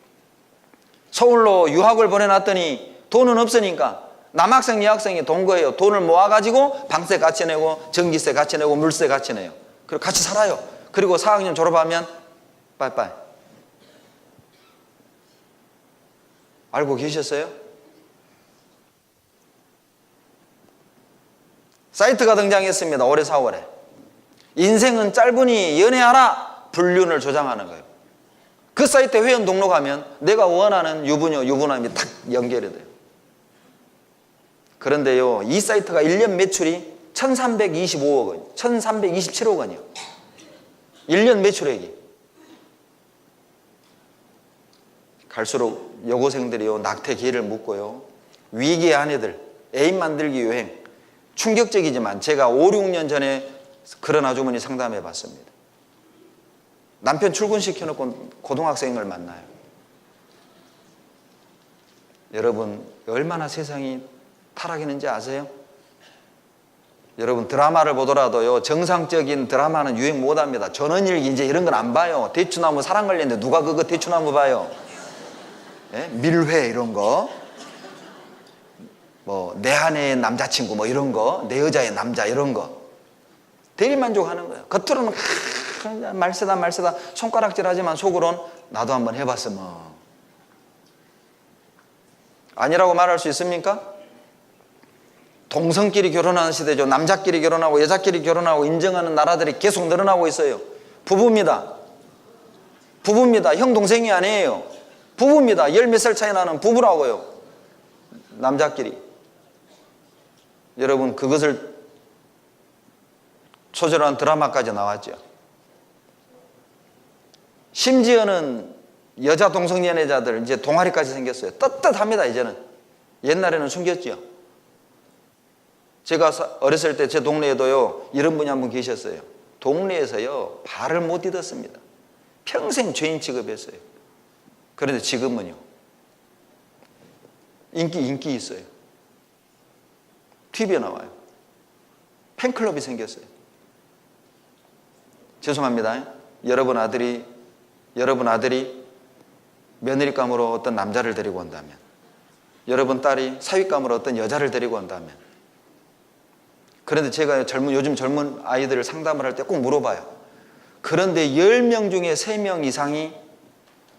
서울로 유학을 보내놨더니 돈은 없으니까 남학생, 여학생이 동거해요. 돈을 모아가지고 방세 같이 내고 전기세 같이 내고 물세 같이 내요. 그리고 같이 살아요. 그리고 4학년 졸업하면 빠이빠이. 알고 계셨어요? 사이트가 등장했습니다. 올해 4월에. 인생은 짧으니 연애하라. 불륜을 조장하는 거예요. 그 사이트에 회원 등록하면 내가 원하는 유부녀, 유부남이 딱 연결이 돼요. 그런데요, 이 사이트가 1년 매출이 1325억 원, 1327억 원이요. 1년 매출액이. 갈수록 여고생들이요, 낙태 기회를 묻고요, 위기의 아내들, 애인 만들기 유행, 충격적이지만 제가 5, 6년 전에 그런 아주머니 상담해 봤습니다. 남편 출근시켜놓고 고등학생을 만나요. 여러분, 얼마나 세상이 타락했는지 아세요? 여러분, 드라마를 보더라도요, 정상적인 드라마는 유행 못합니다. 전원일기 이제 이런 건 안 봐요. 대추나무 사랑 걸렸는데 누가 그거 대추나무 봐요? 예? 밀회 이런 거, 뭐 내 아내의 남자친구 뭐 이런 거, 내 여자의 남자 이런 거 대리만족하는 거예요. 겉으로는 말세다 손가락질하지만 속으로는 나도 한번 해봤으면. 아니라고 말할 수 있습니까? 동성끼리 결혼하는 시대죠. 남자끼리 결혼하고 여자끼리 결혼하고 인정하는 나라들이 계속 늘어나고 있어요. 부부입니다. 형 동생이 아니에요. 부부입니다. 10몇 살 차이 나는 부부라고요. 남자끼리. 여러분, 그것을 소재로 한 드라마까지 나왔죠. 심지어는 여자 동성연애자들 이제 동아리까지 생겼어요. 떳떳합니다. 이제는. 옛날에는 숨겼죠. 제가 어렸을 때 제 동네에도요, 이런 분이 한 분 계셨어요. 동네에서요, 발을 못 디뎠습니다. 평생 죄인 취급했어요. 그런데 지금은요, 인기 있어요. TV에 나와요. 팬클럽이 생겼어요. 죄송합니다. 여러분 아들이 며느리감으로 어떤 남자를 데리고 온다면, 여러분 딸이 사윗감으로 어떤 여자를 데리고 온다면, 그런데 제가 요즘 젊은 아이들을 상담을 할 때 꼭 물어봐요. 그런데 10명 중에 3명 이상이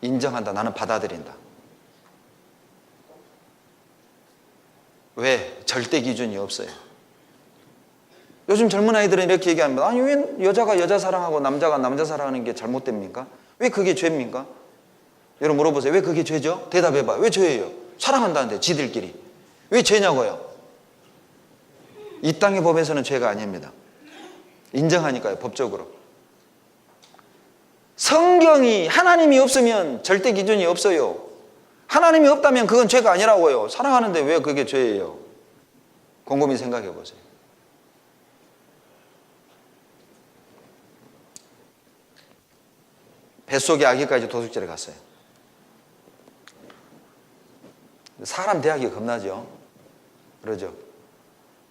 인정한다. 나는 받아들인다. 왜? 절대 기준이 없어요. 요즘 젊은 아이들은 이렇게 얘기합니다. 아니, 왜 여자가 여자 사랑하고 남자가 남자 사랑하는 게 잘못됩니까? 왜 그게 죄입니까? 여러분 물어보세요. 왜 그게 죄죠? 대답해봐요. 왜 죄예요? 사랑한다는데 지들끼리. 왜 죄냐고요? 이 땅의 법에서는 죄가 아닙니다. 인정하니까요, 법적으로. 성경이, 하나님이 없으면 절대 기준이 없어요. 하나님이 없다면 그건 죄가 아니라고요. 사랑하는데 왜 그게 죄예요? 곰곰이 생각해 보세요. 뱃속의 아기까지 도둑질에 갔어요. 사람 대하기 겁나죠. 그러죠.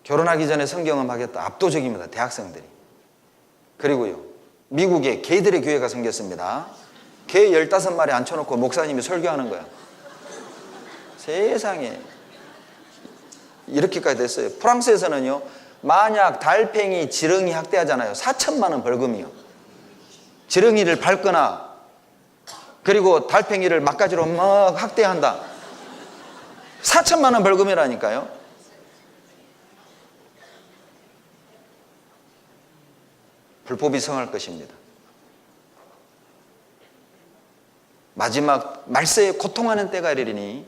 결혼하기 전에 성경음 하겠다. 압도적입니다. 대학생들이. 그리고요, 미국에 개들의 교회가 생겼습니다. 개 15마리 앉혀놓고 목사님이 설교하는 거야. 세상에. 이렇게까지 됐어요. 프랑스에서는요, 만약 달팽이, 지렁이 학대하잖아요. 4천만 원 벌금이요. 지렁이를 밟거나, 그리고 달팽이를 막가지로 막 학대한다. 4천만 원 벌금이라니까요. 불법이 성할 것입니다. 마지막 말세에 고통하는 때가 이르리니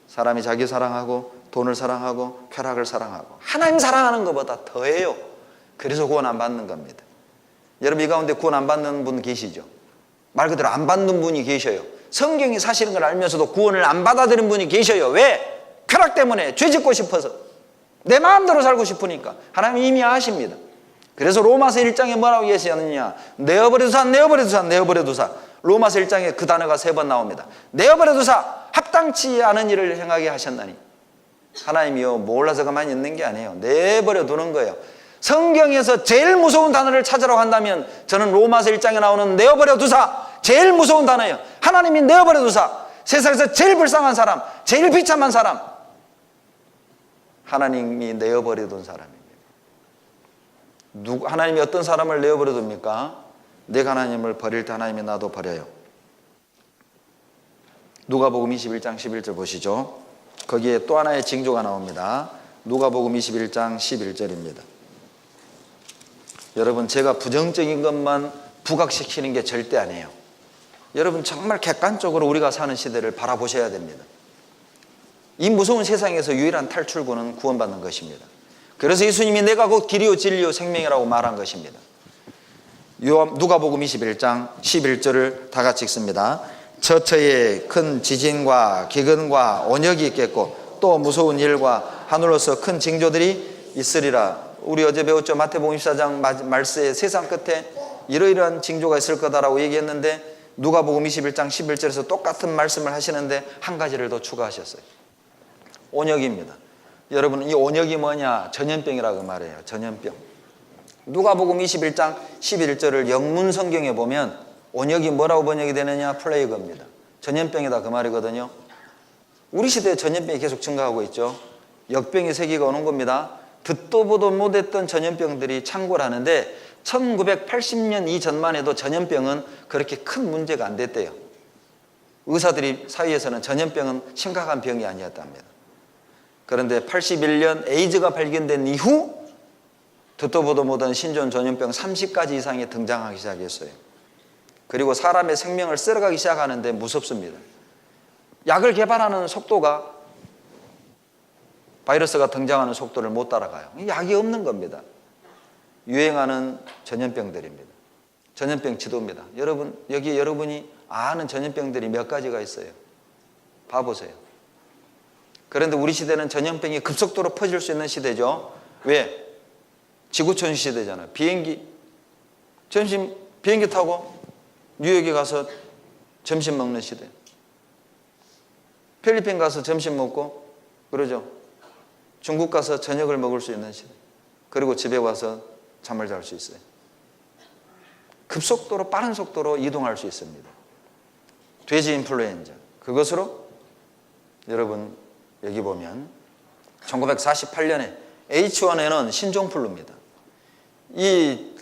사람이 자기 사랑하고 돈을 사랑하고 쾌락을 사랑하고 하나님 사랑하는 것보다 더해요. 그래서 구원 안 받는 겁니다. 여러분, 이 가운데 구원 안 받는 분 계시죠? 말 그대로 안 받는 분이 계셔요. 성경이 사실인 걸 알면서도 구원을 안 받아들인 분이 계셔요. 왜? 쾌락 때문에, 죄 짓고 싶어서, 내 마음대로 살고 싶으니까. 하나님 이미 아십니다. 그래서 로마서 1장에 뭐라고 얘기하느냐? 내어버려두사. 로마서 1장에 그 단어가 3번 나옵니다. 내어버려두사, 합당치 않은 일을 행하게 하셨나니. 하나님이요, 몰라서 가만히 있는 게 아니에요. 내버려두는 거예요. 성경에서 제일 무서운 단어를 찾으라고 한다면 저는 로마서 1장에 나오는 내어버려두사, 제일 무서운 단어예요. 하나님이 내어버려두사. 세상에서 제일 불쌍한 사람, 제일 비참한 사람, 하나님이 내어버려둔 사람입니다. 하나님이 어떤 사람을 내어버려둡니까? 내가 하나님을 버릴 때 하나님이 나도 버려요. 누가복음 21장 11절 보시죠. 거기에 또 하나의 징조가 나옵니다. 누가복음 21장 11절입니다. 여러분, 제가 부정적인 것만 부각시키는 게 절대 아니에요. 여러분 정말 객관적으로 우리가 사는 시대를 바라보셔야 됩니다. 이 무서운 세상에서 유일한 탈출구는 구원받는 것입니다. 그래서 예수님이 내가 곧 길이요 진리요 생명이라고 말한 것입니다. 누가복음 21장 11절을 다 같이 읽습니다. 저처에 큰 지진과 기근과 온역이 있겠고 또 무서운 일과 하늘로서 큰 징조들이 있으리라. 우리 어제 배웠죠. 마태복음 24장 말세에 세상 끝에 이러이러한 징조가 있을 거다라고 얘기했는데 누가복음 21장 11절에서 똑같은 말씀을 하시는데 한 가지를 더 추가하셨어요. 온역입니다. 여러분, 이 온역이 뭐냐? 전염병이라고 말해요. 전염병. 누가복음 21장 11절을 영문 성경에 보면 온역이 뭐라고 번역이 되느냐? 플레이그입니다. 전염병이다 그 말이거든요. 우리 시대에 전염병이 계속 증가하고 있죠. 역병의 세기가 오는 겁니다. 듣도 보도 못했던 전염병들이 창궐 하는데 1980년 이전만 해도 전염병은 그렇게 큰 문제가 안 됐대요. 의사들이 사이에서는 전염병은 심각한 병이 아니었답니다. 그런데 81년 에이즈가 발견된 이후 듣도 보도 못한 신종 전염병 30가지 이상이 등장하기 시작했어요. 그리고 사람의 생명을 쓸어가기 시작하는데 무섭습니다. 약을 개발하는 속도가 바이러스가 등장하는 속도를 못 따라가요. 약이 없는 겁니다. 유행하는 전염병들입니다. 전염병 지도입니다. 여러분, 여기 여러분이 아는 전염병들이 몇 가지가 있어요. 봐보세요. 그런데 우리 시대는 전염병이 급속도로 퍼질 수 있는 시대죠. 왜? 지구촌 시대잖아요. 비행기 타고 뉴욕에 가서 점심 먹는 시대. 필리핀 가서 점심 먹고 그러죠. 중국 가서 저녁을 먹을 수 있는 시대. 그리고 집에 와서 잠을 잘 수 있어요. 급속도로 빠른 속도로 이동할 수 있습니다. 돼지 인플루엔자. 그것으로 여러분 여기 보면 1948년에 H1N1 신종플루입니다. 이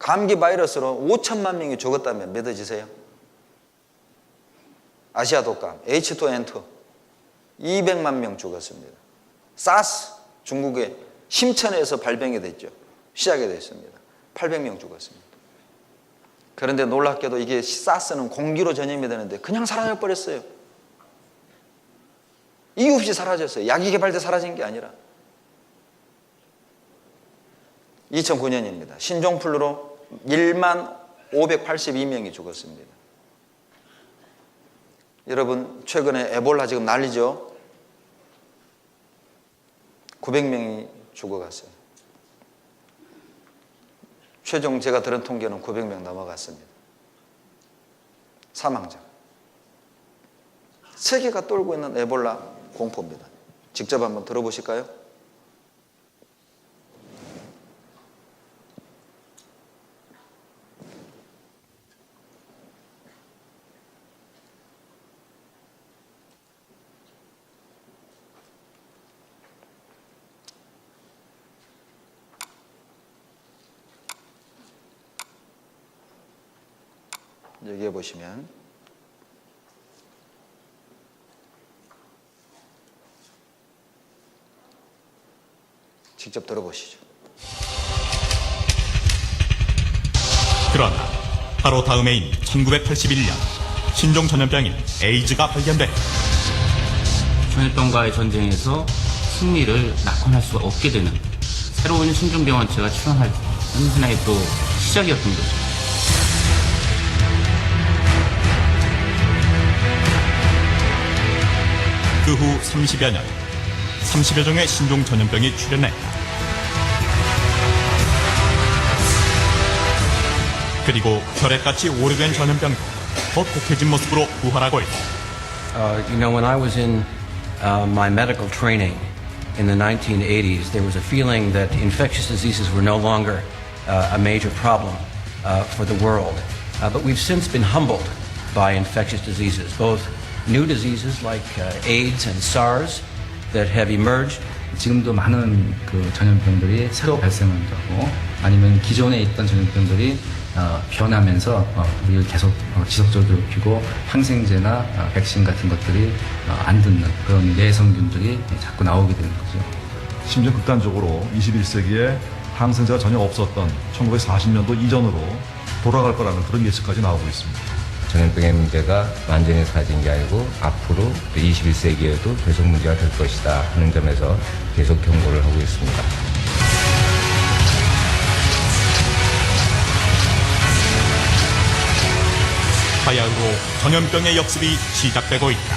감기 바이러스로 5천만 명이 죽었다면 믿어지세요? 아시아 독감 H2N2 200만 명 죽었습니다. 사스 중국의 심천에서 발병이 됐죠. 시작이 됐습니다. 800명 죽었습니다. 그런데 놀랍게도 이게 사스는 공기로 전염이 되는데 그냥 사라져 버렸어요. 이유 없이 사라졌어요. 약이 개발돼 사라진 게 아니라. 2009년입니다. 신종플루로 1만 582명이 죽었습니다. 여러분, 최근에 에볼라 지금 난리죠? 900명이 죽어갔어요. 최종 제가 들은 통계는 900명 넘어갔습니다. 사망자. 세계가 떨고 있는 에볼라 공포입니다. 직접 한번 들어보실까요? 여기에 보시면 직접 들어보시죠. 그러나 바로 다음 해인 1981년 신종 전염병인 에이즈가 발견돼 전염병과의 전쟁에서 승리를 낙관할 수가 없게 되는 새로운 신종병원체가 출현할 하나의 또 시작이었던 거죠. 그 후 30여 년, 30여 종의 신종 전염병이 출현했다. 그리고 혈액같이 오래된 전염병도 더 독해진 모습으로 부활하고 있다. When I was in my medical training in the 1980s, there was a feeling that infectious diseases were no longer a major problem for the world. But we've since been humbled by infectious diseases, both new diseases like AIDS and SARS that have emerged. 지금도 많은 그 전염병들이 새로 발생한다고 아니면 기존에 있던 전염병들이 변하면서 우리를 계속 지속적으로 괴롭히고 항생제나 백신 같은 것들이 안 듣는 그런 내성균들이 자꾸 나오게 되는 거죠. 심지어 극단적으로 21세기에 항생제가 전혀 없었던 1940년도 이전으로 돌아갈 거라는 그런 예측까지 나오고 있습니다. 전염병의 문제가 완전히 사라진 게 아니고 앞으로 21세기에도 계속 문제가 될 것이다 하는 점에서 계속 경고를 하고 있습니다. 바야흐로 전염병의 역습이 시작되고 있다.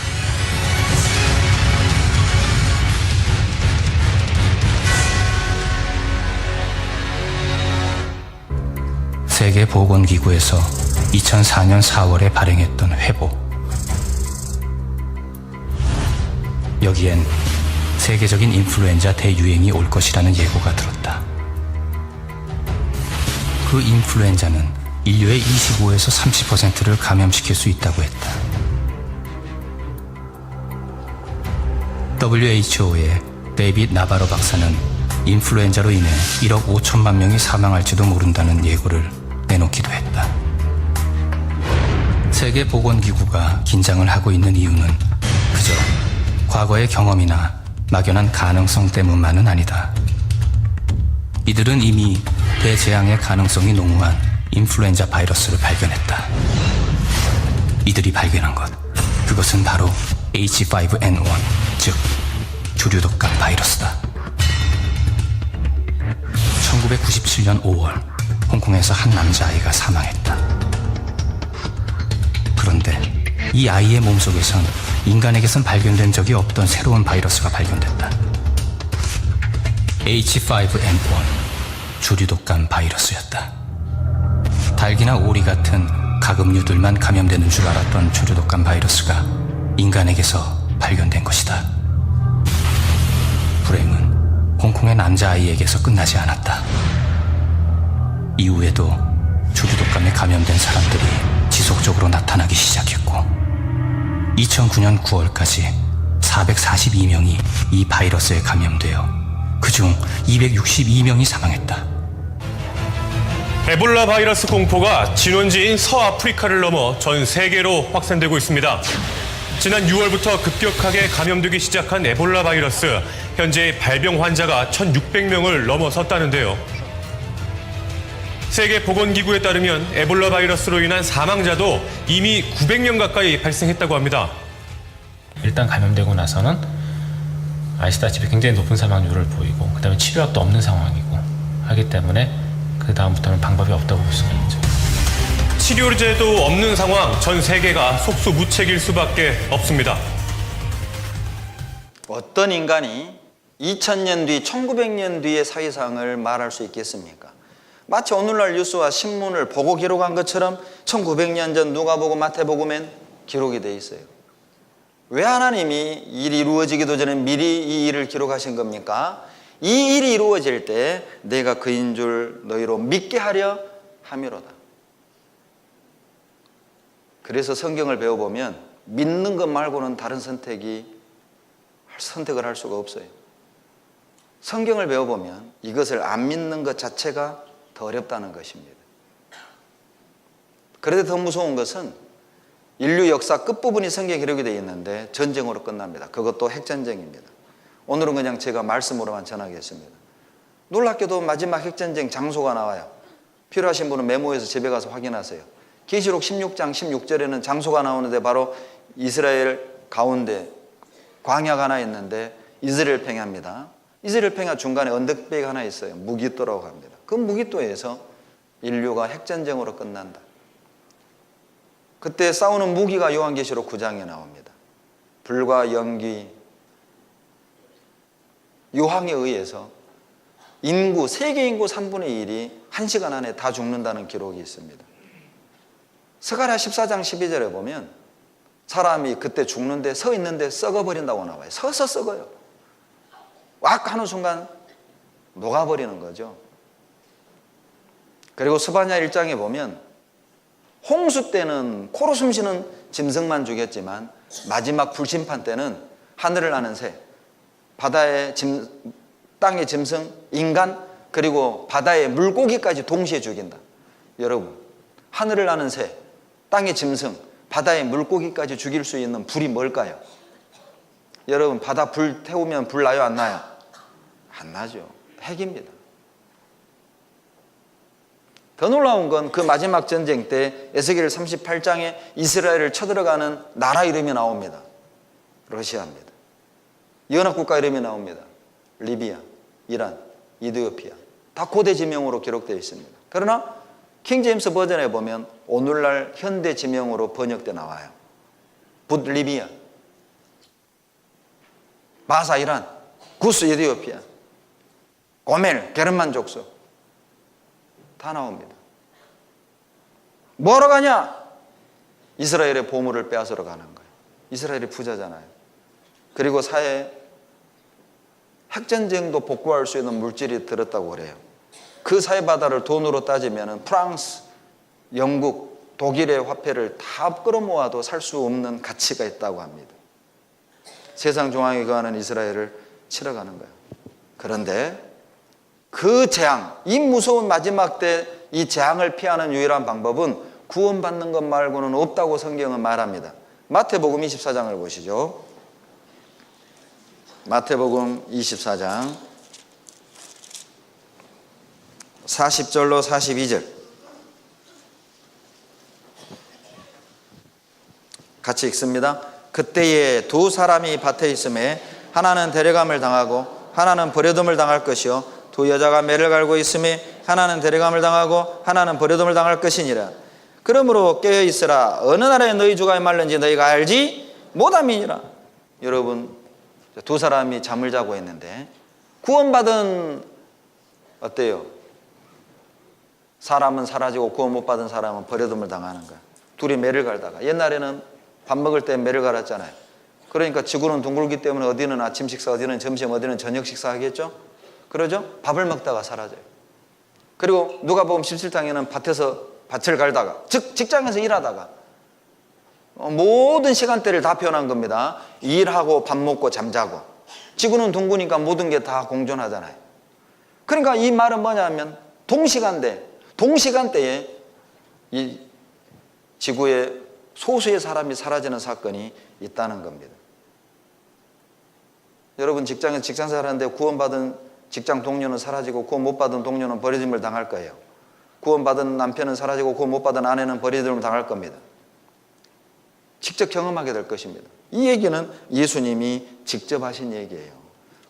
세계보건기구에서 2004년 4월에 발행했던 회보. 여기엔 세계적인 인플루엔자 대유행이 올 것이라는 예고가 들었다. 그 인플루엔자는 인류의 25에서 30%를 감염시킬 수 있다고 했다. WHO의 데이빗 나바로 박사는 인플루엔자로 인해 1억 5천만 명이 사망할지도 모른다는 예고를 내놓기도 했다. 세계보건기구가 긴장을 하고 있는 이유는 그저 과거의 경험이나 막연한 가능성 때문만은 아니다. 이들은 이미 대재앙의 가능성이 농후한 인플루엔자 바이러스를 발견했다. 이들이 발견한 것, 그것은 바로 H5N1, 즉 주류독감 바이러스다. 1997년 5월 홍콩에서 한 남자아이가 사망했다. 그런데 이 아이의 몸속에선 인간에게선 발견된 적이 없던 새로운 바이러스가 발견됐다. H5N1, 주류독감 바이러스였다. 닭이나 오리 같은 가금류들만 감염되는 줄 알았던 주류독감 바이러스가 인간에게서 발견된 것이다. 불행은 홍콩의 남자아이에게서 끝나지 않았다. 이후에도 주류독감에 감염된 사람들이 지속적으로 나타나기 시작했고 2009년 9월까지 442명이 이 바이러스에 감염되어 그중 262명이 사망했다. 에볼라 바이러스 공포가 진원지인 서아프리카를 넘어 전 세계로 확산되고 있습니다. 지난 6월부터 급격하게 감염되기 시작한 에볼라 바이러스, 현재 발병 환자가 1,600명을 넘어섰다는데요. 세계보건기구에 따르면 에볼라 바이러스로 인한 사망자도 이미 900명 가까이 발생했다고 합니다. 일단 감염되고 나서는 아시다시피 굉장히 높은 사망률을 보이고 그다음에 치료약도 없는 상황이고 하기 때문에 그 다음부터는 방법이 없다고 볼 수가 있죠. 치료제도 없는 상황, 전 세계가 속수무책일 수밖에 없습니다. 어떤 인간이 2000년 뒤, 1900년 뒤의 사회상을 말할 수 있겠습니까? 마치 오늘날 뉴스와 신문을 보고 기록한 것처럼 1900년 전 누가복음, 마태복음엔 기록이 돼 있어요. 왜 하나님이 일이 이루어지기도 전에 미리 이 일을 기록하신 겁니까? 이 일이 이루어질 때 내가 그인 줄 너희로 믿게 하려 함이로다. 그래서 성경을 배워보면 믿는 것 말고는 다른 선택을 할 수가 없어요. 성경을 배워보면 이것을 안 믿는 것 자체가 더 어렵다는 것입니다. 그런데 더 무서운 것은 인류 역사 끝부분이 성경에 기록이 되어 있는데 전쟁으로 끝납니다. 그것도 핵전쟁입니다. 오늘은 그냥 제가 말씀으로만 전하겠습니다. 놀랍게도 마지막 핵전쟁 장소가 나와요. 필요하신 분은 메모해서 집에 가서 확인하세요. 계시록 16장 16절에는 장소가 나오는데 바로 이스라엘 가운데 광야가 하나 있는데 이스라엘 평야입니다. 이스라엘 평야 중간에 언덕배가 하나 있어요. 무기또라고 합니다. 그 무기또에서 인류가 핵전쟁으로 끝난다. 그때 싸우는 무기가 요한계시록 9장에 나옵니다. 불과 연기, 요항에 의해서 세계 인구 3분의 1이 1시간 안에 다 죽는다는 기록이 있습니다. 스가랴 14장 12절에 보면 사람이 그때 죽는데 서 있는데 썩어버린다고 나와요. 서서 썩어요. 왁 하는 순간 녹아버리는 거죠. 그리고 스바냐 1장에 보면 홍수 때는 코로 숨쉬는 짐승만 죽였지만 마지막 불심판 때는 하늘을 나는 새, 땅의 짐승, 인간, 그리고 바다의 물고기까지 동시에 죽인다. 여러분, 하늘을 나는 새, 땅의 짐승, 바다의 물고기까지 죽일 수 있는 불이 뭘까요? 여러분, 바다 불 태우면 불 나요, 안 나요? 안 나죠. 핵입니다. 더 놀라운 건 그 마지막 전쟁 때 에스겔 38장에 이스라엘을 쳐들어가는 나라 이름이 나옵니다. 러시아입니다. 연합국가 이름이 나옵니다. 리비아, 이란, 이디오피아. 다 고대 지명으로 기록되어 있습니다. 그러나 킹제임스 버전에 보면 오늘날 현대 지명으로 번역돼 나와요. 붓리비아, 바사 이란, 구스 이디오피아, 고멜 게르만 족속 다 나옵니다. 뭐하러 가냐? 이스라엘의 보물을 빼앗으러 가는 거예요. 이스라엘이 부자잖아요. 그리고 사회에 핵전쟁도 복구할 수 있는 물질이 들었다고 그래요. 그 사회바다를 돈으로 따지면 프랑스, 영국, 독일의 화폐를 다 끌어모아도 살 수 없는 가치가 있다고 합니다. 세상 중앙에 거하는 이스라엘을 치러 가는 거예요. 그런데 그 재앙, 이 무서운 마지막 때 이 재앙을 피하는 유일한 방법은 구원받는 것 말고는 없다고 성경은 말합니다. 마태복음 24장을 보시죠. 마태복음 24장 40절로 42절 같이 읽습니다. 그때에 두 사람이 밭에 있음에 하나는 데려감을 당하고 하나는 버려둠을 당할 것이요 두 여자가 매를 갈고 있음에 하나는 데려감을 당하고 하나는 버려둠을 당할 것이니라. 그러므로 깨어있으라. 어느 나라에 너희 주가 말른지 너희가 알지 못함이니라. 여러분, 두 사람이 잠을 자고 있는데 구원받은 어때요? 사람은 사라지고 구원 못 받은 사람은 버려둠을 당하는 거야. 둘이 매를 갈다가, 옛날에는 밥 먹을 때 매를 갈았잖아요. 그러니까 지구는 둥글기 때문에 어디는 아침 식사, 어디는 점심, 어디는 저녁 식사 하겠죠? 그러죠? 밥을 먹다가 사라져요. 그리고 누가복음 17장에는 밭을 갈다가, 즉 직장에서 일하다가 모든 시간대를 다 표현한 겁니다. 일하고 밥 먹고 잠자고. 지구는 둥그니까 모든 게 다 공존하잖아요. 그러니까 이 말은 뭐냐면 동시간대에 이 지구에 소수의 사람이 사라지는 사건이 있다는 겁니다. 여러분 직장에서 직장생활 하는데 구원받은 직장 동료는 사라지고 구원 못 받은 동료는 버려짐을 당할 거예요. 구원받은 남편은 사라지고 구원 못 받은 아내는 버려짐을 당할 겁니다. 직접 경험하게 될 것입니다. 이 얘기는 예수님이 직접 하신 얘기예요.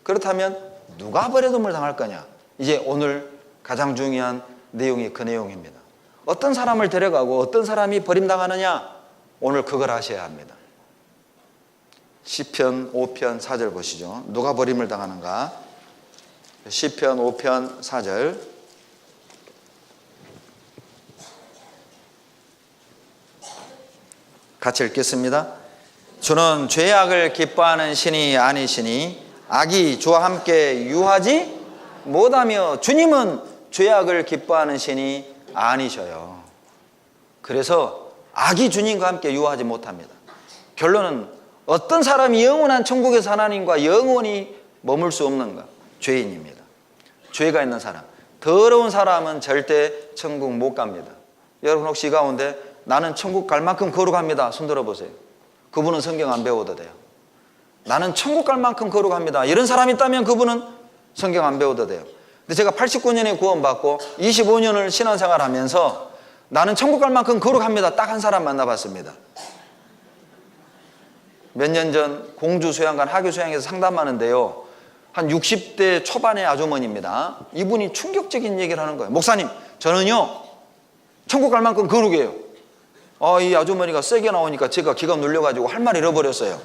그렇다면 누가 버려짐을 당할 거냐? 이제 오늘 가장 중요한 내용이 그 내용입니다. 어떤 사람을 데려가고 어떤 사람이 버림당하느냐? 오늘 그걸 아셔야 합니다. 시편 5편 4절 보시죠. 누가 버림을 당하는가? 시편 5편 4절 같이 읽겠습니다. 주는 죄악을 기뻐하는 신이 아니시니 악이 주와 함께 유하지 못하며 주님은 죄악을 기뻐하는 신이 아니셔요. 그래서 악이 주님과 함께 유하지 못합니다. 결론은 어떤 사람이 영원한 천국에서 하나님과 영원히 머물 수 없는가? 죄인입니다. 죄가 있는 사람, 더러운 사람은 절대 천국 못 갑니다. 여러분 혹시 이 가운데 나는 천국 갈 만큼 거룩합니다. 손 들어보세요. 그분은 성경 안 배워도 돼요. 나는 천국 갈 만큼 거룩합니다. 이런 사람이 있다면 그분은 성경 안 배워도 돼요. 근데 제가 89년에 구원받고 25년을 신앙생활 하면서 나는 천국 갈 만큼 거룩합니다. 딱 한 사람 만나봤습니다. 몇 년 전 공주 수양관 하교 수양에서 상담하는데요. 한 60대 초반의 아주머니입니다. 이분이 충격적인 얘기를 하는 거예요. 목사님, 저는요 천국 갈 만큼 거룩해요. 이 아주머니가 세게 나오니까 제가 기가 눌려가지고 할 말 잃어버렸어요.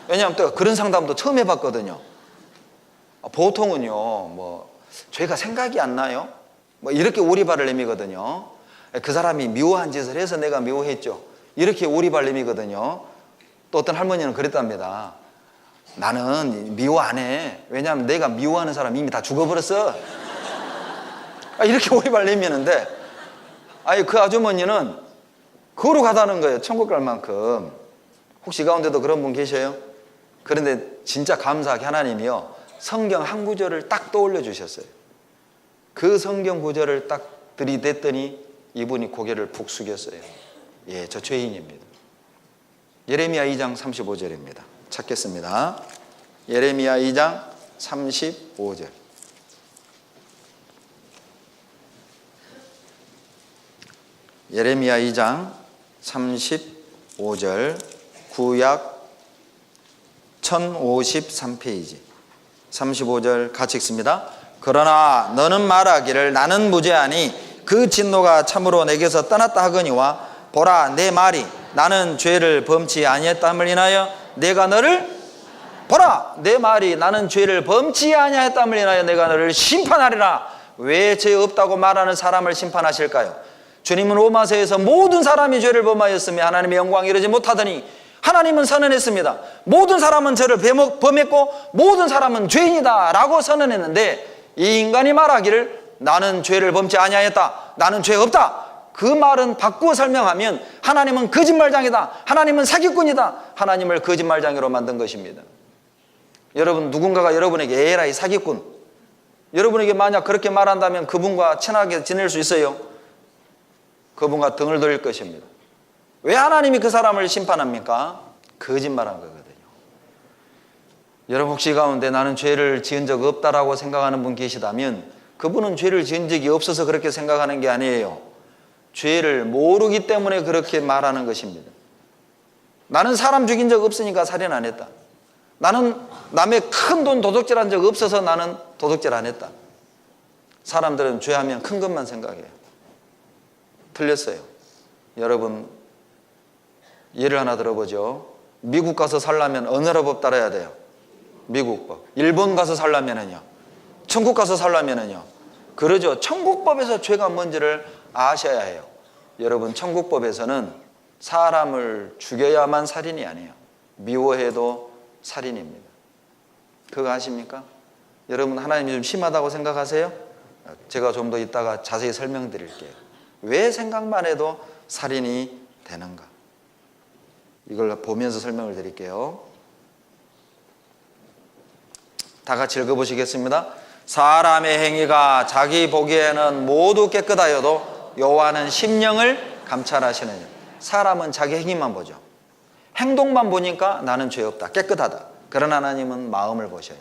왜냐하면 제가 그런 상담도 처음 해봤거든요. 보통은요 뭐 죄가 생각이 안 나요? 뭐 이렇게 오리발을 내미거든요. 그 사람이 미워한 짓을 해서 내가 미워했죠. 이렇게 오리발 내미거든요. 또 어떤 할머니는 그랬답니다. 나는 미워 안 해. 왜냐하면 내가 미워하는 사람 이미 다 죽어버렸어. 이렇게 오리발 내미는데 그 아주머니는 거룩하다는 거예요. 천국 갈 만큼. 혹시 가운데도 그런 분 계셔요? 그런데 진짜 감사하게 하나님이요 성경 한 구절을 딱 떠올려 주셨어요. 그 성경 구절을 딱 들이댔더니 이분이 고개를 푹 숙였어요. 예, 저 죄인입니다. 예레미야 2장 35절입니다. 찾겠습니다. 예레미야 2장 35절. 예레미야 2장 35절, 구약 1053페이지 35절 같이 읽습니다. 그러나 너는 말하기를 나는 무죄하니 그 진노가 참으로 내게서 떠났다 하거니와 보라 내 말이 나는 죄를 범치 아니했담을 인하여 내가 너를 보라 내 말이 나는 죄를 범치 아니했담을 인하여 내가 너를 심판하리라. 왜 죄 없다고 말하는 사람을 심판하실까요? 주님은 로마서에서 모든 사람이 죄를 범하였으며 하나님의 영광에 이르지 못하더니 하나님은 선언했습니다. 모든 사람은 죄를 범했고 모든 사람은 죄인이다 라고 선언했는데, 이 인간이 말하기를 나는 죄를 범치 아니하였다, 나는 죄 없다, 그 말은 바꾸어 설명하면 하나님은 거짓말장이다, 하나님은 사기꾼이다, 하나님을 거짓말장이로 만든 것입니다. 여러분, 누군가가 여러분에게 에라이 사기꾼, 여러분에게 만약 그렇게 말한다면 그분과 친하게 지낼 수 있어요? 그분과 등을 돌릴 것입니다. 왜 하나님이 그 사람을 심판합니까? 거짓말한 거거든요. 여러분, 혹시 가운데 나는 죄를 지은 적 없다라고 생각하는 분 계시다면 그분은 죄를 지은 적이 없어서 그렇게 생각하는 게 아니에요. 죄를 모르기 때문에 그렇게 말하는 것입니다. 나는 사람 죽인 적 없으니까 살인 안 했다. 나는 남의 큰 돈 도둑질한 적 없어서 나는 도둑질 안 했다. 사람들은 죄하면 큰 것만 생각해요. 틀렸어요. 여러분, 예를 하나 들어보죠. 미국 가서 살려면 어느 나라 법 따라야 돼요? 미국 법. 일본 가서 살려면은요, 천국 가서 살려면은요, 그러죠. 천국법에서 죄가 뭔지를 아셔야 해요. 여러분, 천국법에서는 사람을 죽여야만 살인이 아니에요. 미워해도 살인입니다. 그거 아십니까? 여러분, 하나님이 좀 심하다고 생각하세요? 제가 좀 더 이따가 자세히 설명드릴게요. 왜 생각만 해도 살인이 되는가? 이걸 보면서 설명을 드릴게요. 다 같이 읽어보시겠습니다. 사람의 행위가 자기 보기에는 모두 깨끗하여도 여호와는 심령을 감찰하시느니라. 사람은 자기 행위만 보죠. 행동만 보니까 나는 죄 없다, 깨끗하다. 그러나 하나님은 마음을 보셔요.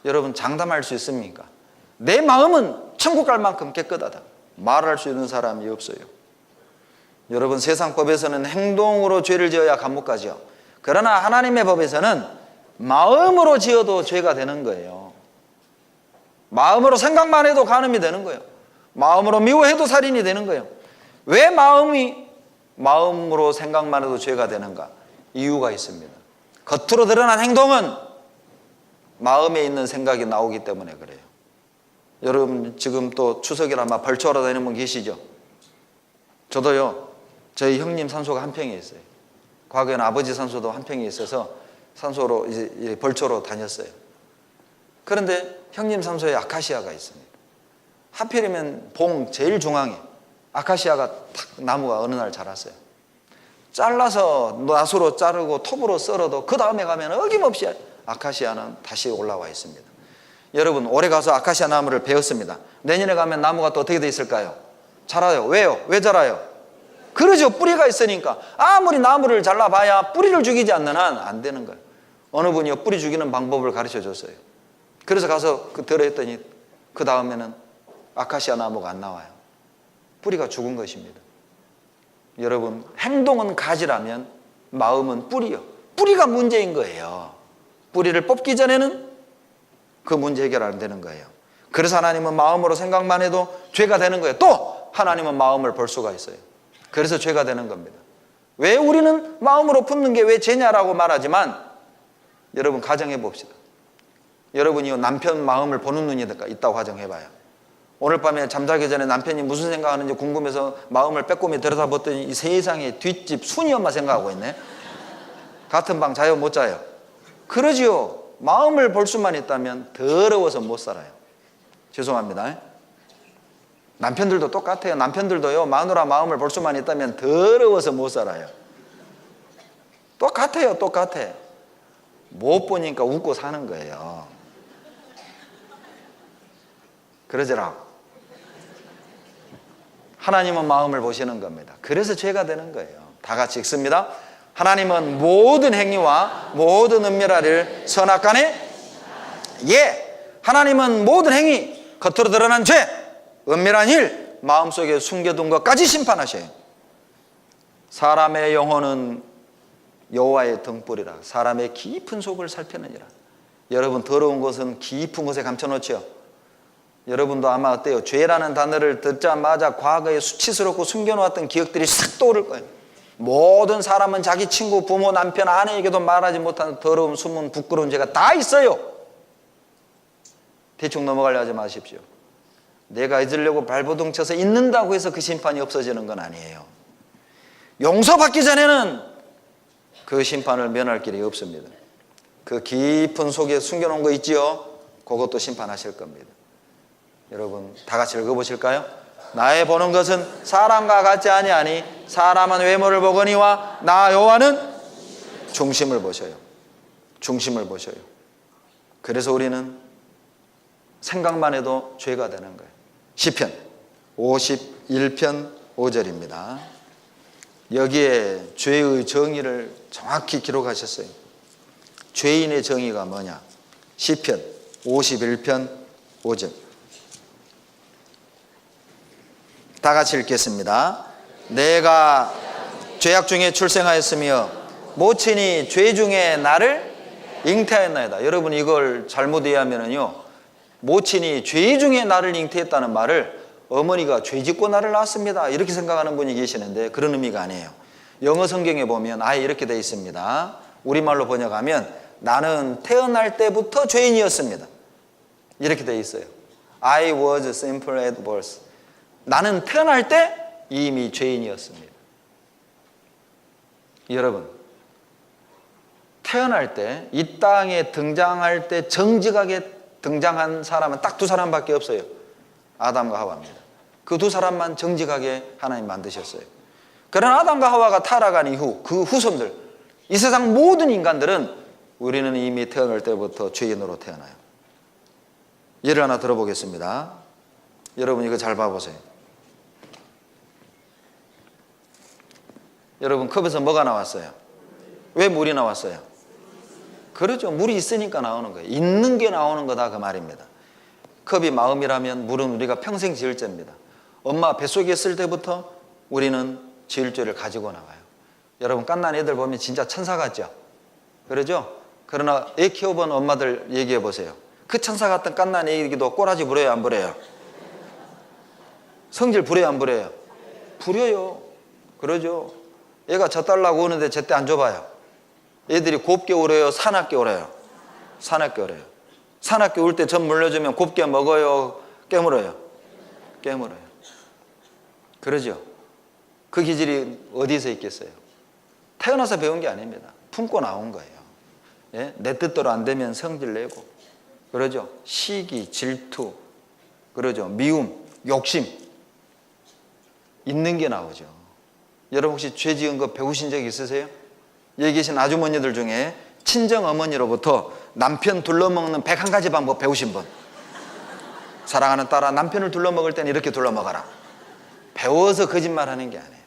여러분, 장담할 수 있습니까? 내 마음은 천국 갈 만큼 깨끗하다, 말할 수 있는 사람이 없어요. 여러분, 세상 법에서는 행동으로 죄를 지어야 감옥 가죠. 그러나 하나님의 법에서는 마음으로 지어도 죄가 되는 거예요. 마음으로 생각만 해도 간음이 되는 거예요. 마음으로 미워해도 살인이 되는 거예요. 왜 마음으로 생각만 해도 죄가 되는가? 이유가 있습니다. 겉으로 드러난 행동은 마음에 있는 생각이 나오기 때문에 그래요. 여러분, 지금 또 추석이라 아마 벌초하러 다니는 분 계시죠? 저도요, 저희 형님 산소가 한 평에 있어요. 과거에는 아버지 산소도 한 평에 있어서 산소로 이제 벌초로 다녔어요. 그런데 형님 산소에 아카시아가 있습니다. 하필이면 봉 제일 중앙에 아카시아가 탁 나무가 어느 날 자랐어요. 잘라서 낫으로 자르고 톱으로 썰어도 그 다음에 가면 어김없이 아카시아는 다시 올라와 있습니다. 여러분, 올해 가서 아카시아 나무를 베었습니다. 내년에 가면 나무가 또 어떻게 돼 있을까요? 자라요. 왜요? 왜 자라요? 그러죠. 뿌리가 있으니까. 아무리 나무를 잘라봐야 뿌리를 죽이지 않는 한 안 되는 거예요. 어느 분이요, 뿌리 죽이는 방법을 가르쳐 줬어요. 그래서 가서 들어했더니 그 다음에는 아카시아 나무가 안 나와요. 뿌리가 죽은 것입니다. 여러분, 행동은 가지라면 마음은 뿌리요. 뿌리가 문제인 거예요. 뿌리를 뽑기 전에는 그 문제 해결 안 되는 거예요. 그래서 하나님은 마음으로 생각만 해도 죄가 되는 거예요. 또 하나님은 마음을 볼 수가 있어요. 그래서 죄가 되는 겁니다. 왜 우리는 마음으로 품는 게 왜 죄냐라고 말하지만, 여러분, 가정해 봅시다. 여러분이 남편 마음을 보는 눈이 있다고 가정해봐요. 오늘 밤에 잠자기 전에 남편이 무슨 생각하는지 궁금해서 마음을 빼꼼히 들여다봤더니 이 세상에 뒷집 순이 엄마 생각하고 있네. 같은 방 자요, 못 자요? 그러지요. 마음을 볼 수만 있다면 더러워서 못 살아요. 죄송합니다. 남편들도 똑같아요. 남편들도요, 마누라 마음을 볼 수만 있다면 더러워서 못 살아요. 똑같아요. 똑같아. 못 보니까 웃고 사는 거예요. 그러더라. 하나님은 마음을 보시는 겁니다. 그래서 죄가 되는 거예요. 다 같이 읽습니다. 하나님은 모든 행위와 모든 은밀하를 선악간에, 예, 하나님은 모든 행위, 겉으로 드러난 죄, 은밀한 일, 마음속에 숨겨둔 것까지 심판하셔요. 사람의 영혼은 여호와의 등불이라 사람의 깊은 속을 살피느니라. 여러분, 더러운 것은 깊은 곳에 감춰놓죠. 여러분도 아마 어때요? 죄라는 단어를 듣자마자 과거에 수치스럽고 숨겨놓았던 기억들이 싹 떠오를 거예요. 모든 사람은 자기 친구, 부모, 남편, 아내에게도 말하지 못하는 더러운, 숨은, 부끄러운 죄가 다 있어요. 대충 넘어가려 하지 마십시오. 내가 잊으려고 발버둥 쳐서 잊는다고 해서 그 심판이 없어지는 건 아니에요. 용서받기 전에는 그 심판을 면할 길이 없습니다. 그 깊은 속에 숨겨놓은 거 있지요? 그것도 심판하실 겁니다. 여러분, 다 같이 읽어보실까요? 나의 보는 것은 사람과 같지 아니하니 사람은 외모를 보거니와 나 여호와는 중심을 보셔요. 중심을 보셔요. 그래서 우리는 생각만 해도 죄가 되는 거예요. 시편 51편 5절입니다. 여기에 죄의 정의를 정확히 기록하셨어요. 죄인의 정의가 뭐냐? 시편 51편 5절. 다 같이 읽겠습니다. 내가 죄악 중에 출생하였으며 모친이 죄 중에 나를 잉태하였나이다. 여러분, 이걸 잘못 이해하면요, 모친이 죄 중에 나를 잉태했다는 말을 어머니가 죄 짓고 나를 낳았습니다 이렇게 생각하는 분이 계시는데 그런 의미가 아니에요. 영어 성경에 보면 아예 이렇게 되어 있습니다. 우리말로 번역하면 나는 태어날 때부터 죄인이었습니다 이렇게 되어 있어요. I was simple at birth. 나는 태어날 때 이미 죄인이었습니다. 여러분, 태어날 때 이 땅에 등장할 때 정직하게 등장한 사람은 딱 두 사람밖에 없어요. 아담과 하와입니다. 그 두 사람만 정직하게 하나님 만드셨어요. 그러나 아담과 하와가 타락한 이후 그 후손들, 이 세상 모든 인간들은 우리는 이미 태어날 때부터 죄인으로 태어나요. 예를 하나 들어보겠습니다. 여러분, 이거 잘 봐보세요. 여러분, 컵에서 뭐가 나왔어요? 왜 물이 나왔어요? 그렇죠. 물이 있으니까 나오는 거예요. 있는 게 나오는 거다 그 말입니다. 컵이 마음이라면 물은 우리가 평생 지을 죄입니다. 엄마 뱃속에 있을 때부터 우리는 지을 죄를 가지고 나와요. 여러분, 갓난 애들 보면 진짜 천사 같죠? 그러죠? 그러나 애 키워본 엄마들 얘기해 보세요. 그 천사 같은 갓난 애기도 꼬라지 부려요, 안 부려요? 성질 부려요, 안 부려요? 부려요. 그러죠. 얘가 젖달라고 오는데 제때 안 줘봐요. 애들이 곱게 울어요, 사납게 울어요? 사납게 울어요. 사납게 울 때 젖 물려주면 곱게 먹어요, 깨물어요? 깨물어요. 그러죠. 그 기질이 어디서 있겠어요? 태어나서 배운 게 아닙니다. 품고 나온 거예요. 예? 내 뜻대로 안 되면 성질 내고, 그러죠. 시기, 질투, 그러죠. 미움, 욕심 있는 게 나오죠. 여러분, 혹시 죄 지은 거 배우신 적 있으세요? 여기 계신 아주머니들 중에 친정 어머니로부터 남편 둘러먹는 101가지 방법 배우신 분? 사랑하는 딸아, 남편을 둘러먹을 때는 이렇게 둘러먹어라. 배워서 거짓말하는 게 아니에요.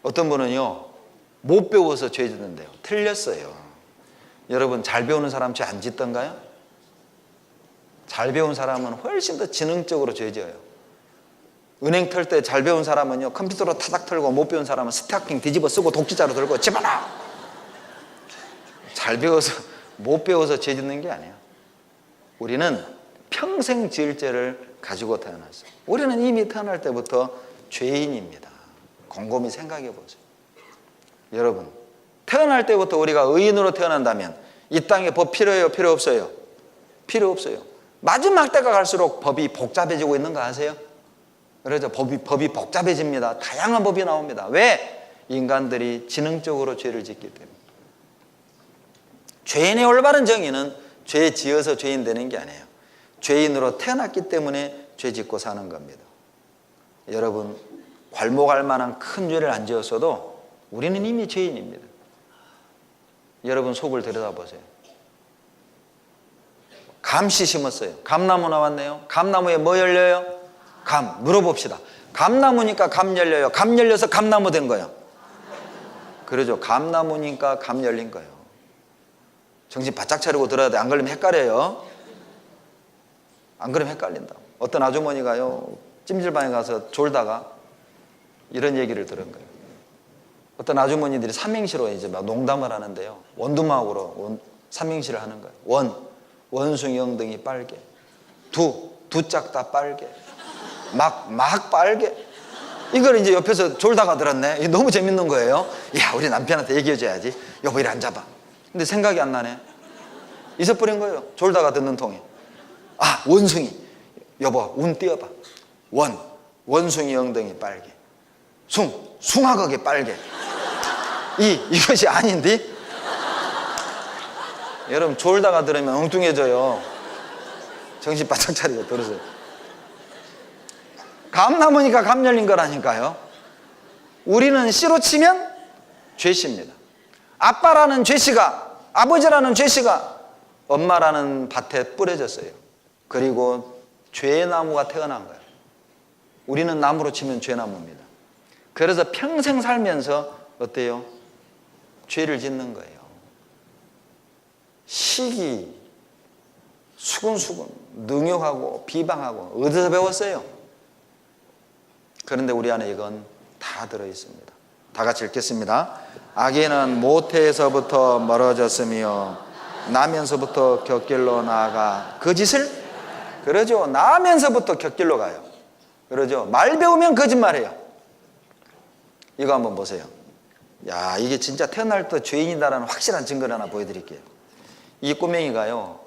어떤 분은요, 못 배워서 죄 짓는데요. 틀렸어요. 여러분, 잘 배우는 사람 죄 안 짓던가요? 잘 배운 사람은 훨씬 더 지능적으로 죄 지어요. 은행 털 때 잘 배운 사람은요, 컴퓨터로 타닥 털고, 못 배운 사람은 스타킹 뒤집어 쓰고 독지자로 들고 집어넣어. 잘 배워서, 못 배워서 죄 짓는 게 아니에요. 우리는 평생 지을 죄를 가지고 태어났어요. 우리는 이미 태어날 때부터 죄인입니다. 곰곰이 생각해 보세요. 여러분, 태어날 때부터 우리가 의인으로 태어난다면 이 땅에 법 필요해요? 필요 없어요? 필요 없어요. 마지막 때가 갈수록 법이 복잡해지고 있는 거 아세요? 그래서 법이 복잡해집니다. 다양한 법이 나옵니다. 왜? 인간들이 지능적으로 죄를 짓기 때문에. 죄인의 올바른 정의는 죄 지어서 죄인 되는 게 아니에요. 죄인으로 태어났기 때문에 죄 짓고 사는 겁니다. 여러분, 괄목할 만한 큰 죄를 안 지었어도 우리는 이미 죄인입니다. 여러분, 속을 들여다보세요. 감씨 심었어요. 감나무 나왔네요. 감나무에 뭐 열려요? 감. 물어봅시다. 감나무니까 감 열려요? 감 열려서 감나무 된 거예요? 그러죠. 감나무니까 감 열린 거예요. 정신 바짝 차리고 들어야 돼. 안 걸리면 헷갈려요. 안 그러면 헷갈린다. 어떤 아주머니가요, 찜질방에 가서 졸다가 이런 얘기를 들은 거예요. 어떤 아주머니들이 삼행시로 이제 막 농담을 하는데요. 원두막으로 삼행시를 하는 거예요. 원숭이 엉덩이 빨개. 두 짝 다 빨개. 막 빨개. 이걸 이제 옆에서 졸다가 들었네. 이게 너무 재밌는 거예요. 야, 우리 남편한테 얘기해줘야지. 여보, 이리 앉아봐. 근데 생각이 안 나네. 잊어버린 거예요. 졸다가 듣는 통에. 아, 원숭이. 여보, 운 띄워봐. 원숭이 엉덩이 빨개. 숭악하게 빨개. 이것이 아닌데? 여러분, 졸다가 들으면 엉뚱해져요. 정신 바짝 차리고 들으세요. 감 남으니까 감 열린 거라니까요. 우리는 씨로 치면 죄씨입니다. 아빠라는 죄씨가, 아버지라는 죄씨가 엄마라는 밭에 뿌려졌어요. 그리고 죄의 나무가 태어난 거예요. 우리는 나무로 치면 죄나무입니다. 그래서 평생 살면서 어때요? 죄를 짓는 거예요. 시기, 수근수근, 능욕하고 비방하고 어디서 배웠어요? 그런데 우리 안에 이건 다 들어있습니다. 다 같이 읽겠습니다. 악인은 모태에서부터 멀어졌으며 나면서부터 곁길로 나아가 그 짓을, 그러죠. 나면서부터 곁길로 가요. 그러죠. 말 배우면 거짓말해요. 이거 한번 보세요. 야, 이게 진짜 태어날 때 죄인이다라는 확실한 증거를 하나 보여드릴게요. 이 꼬맹이가요,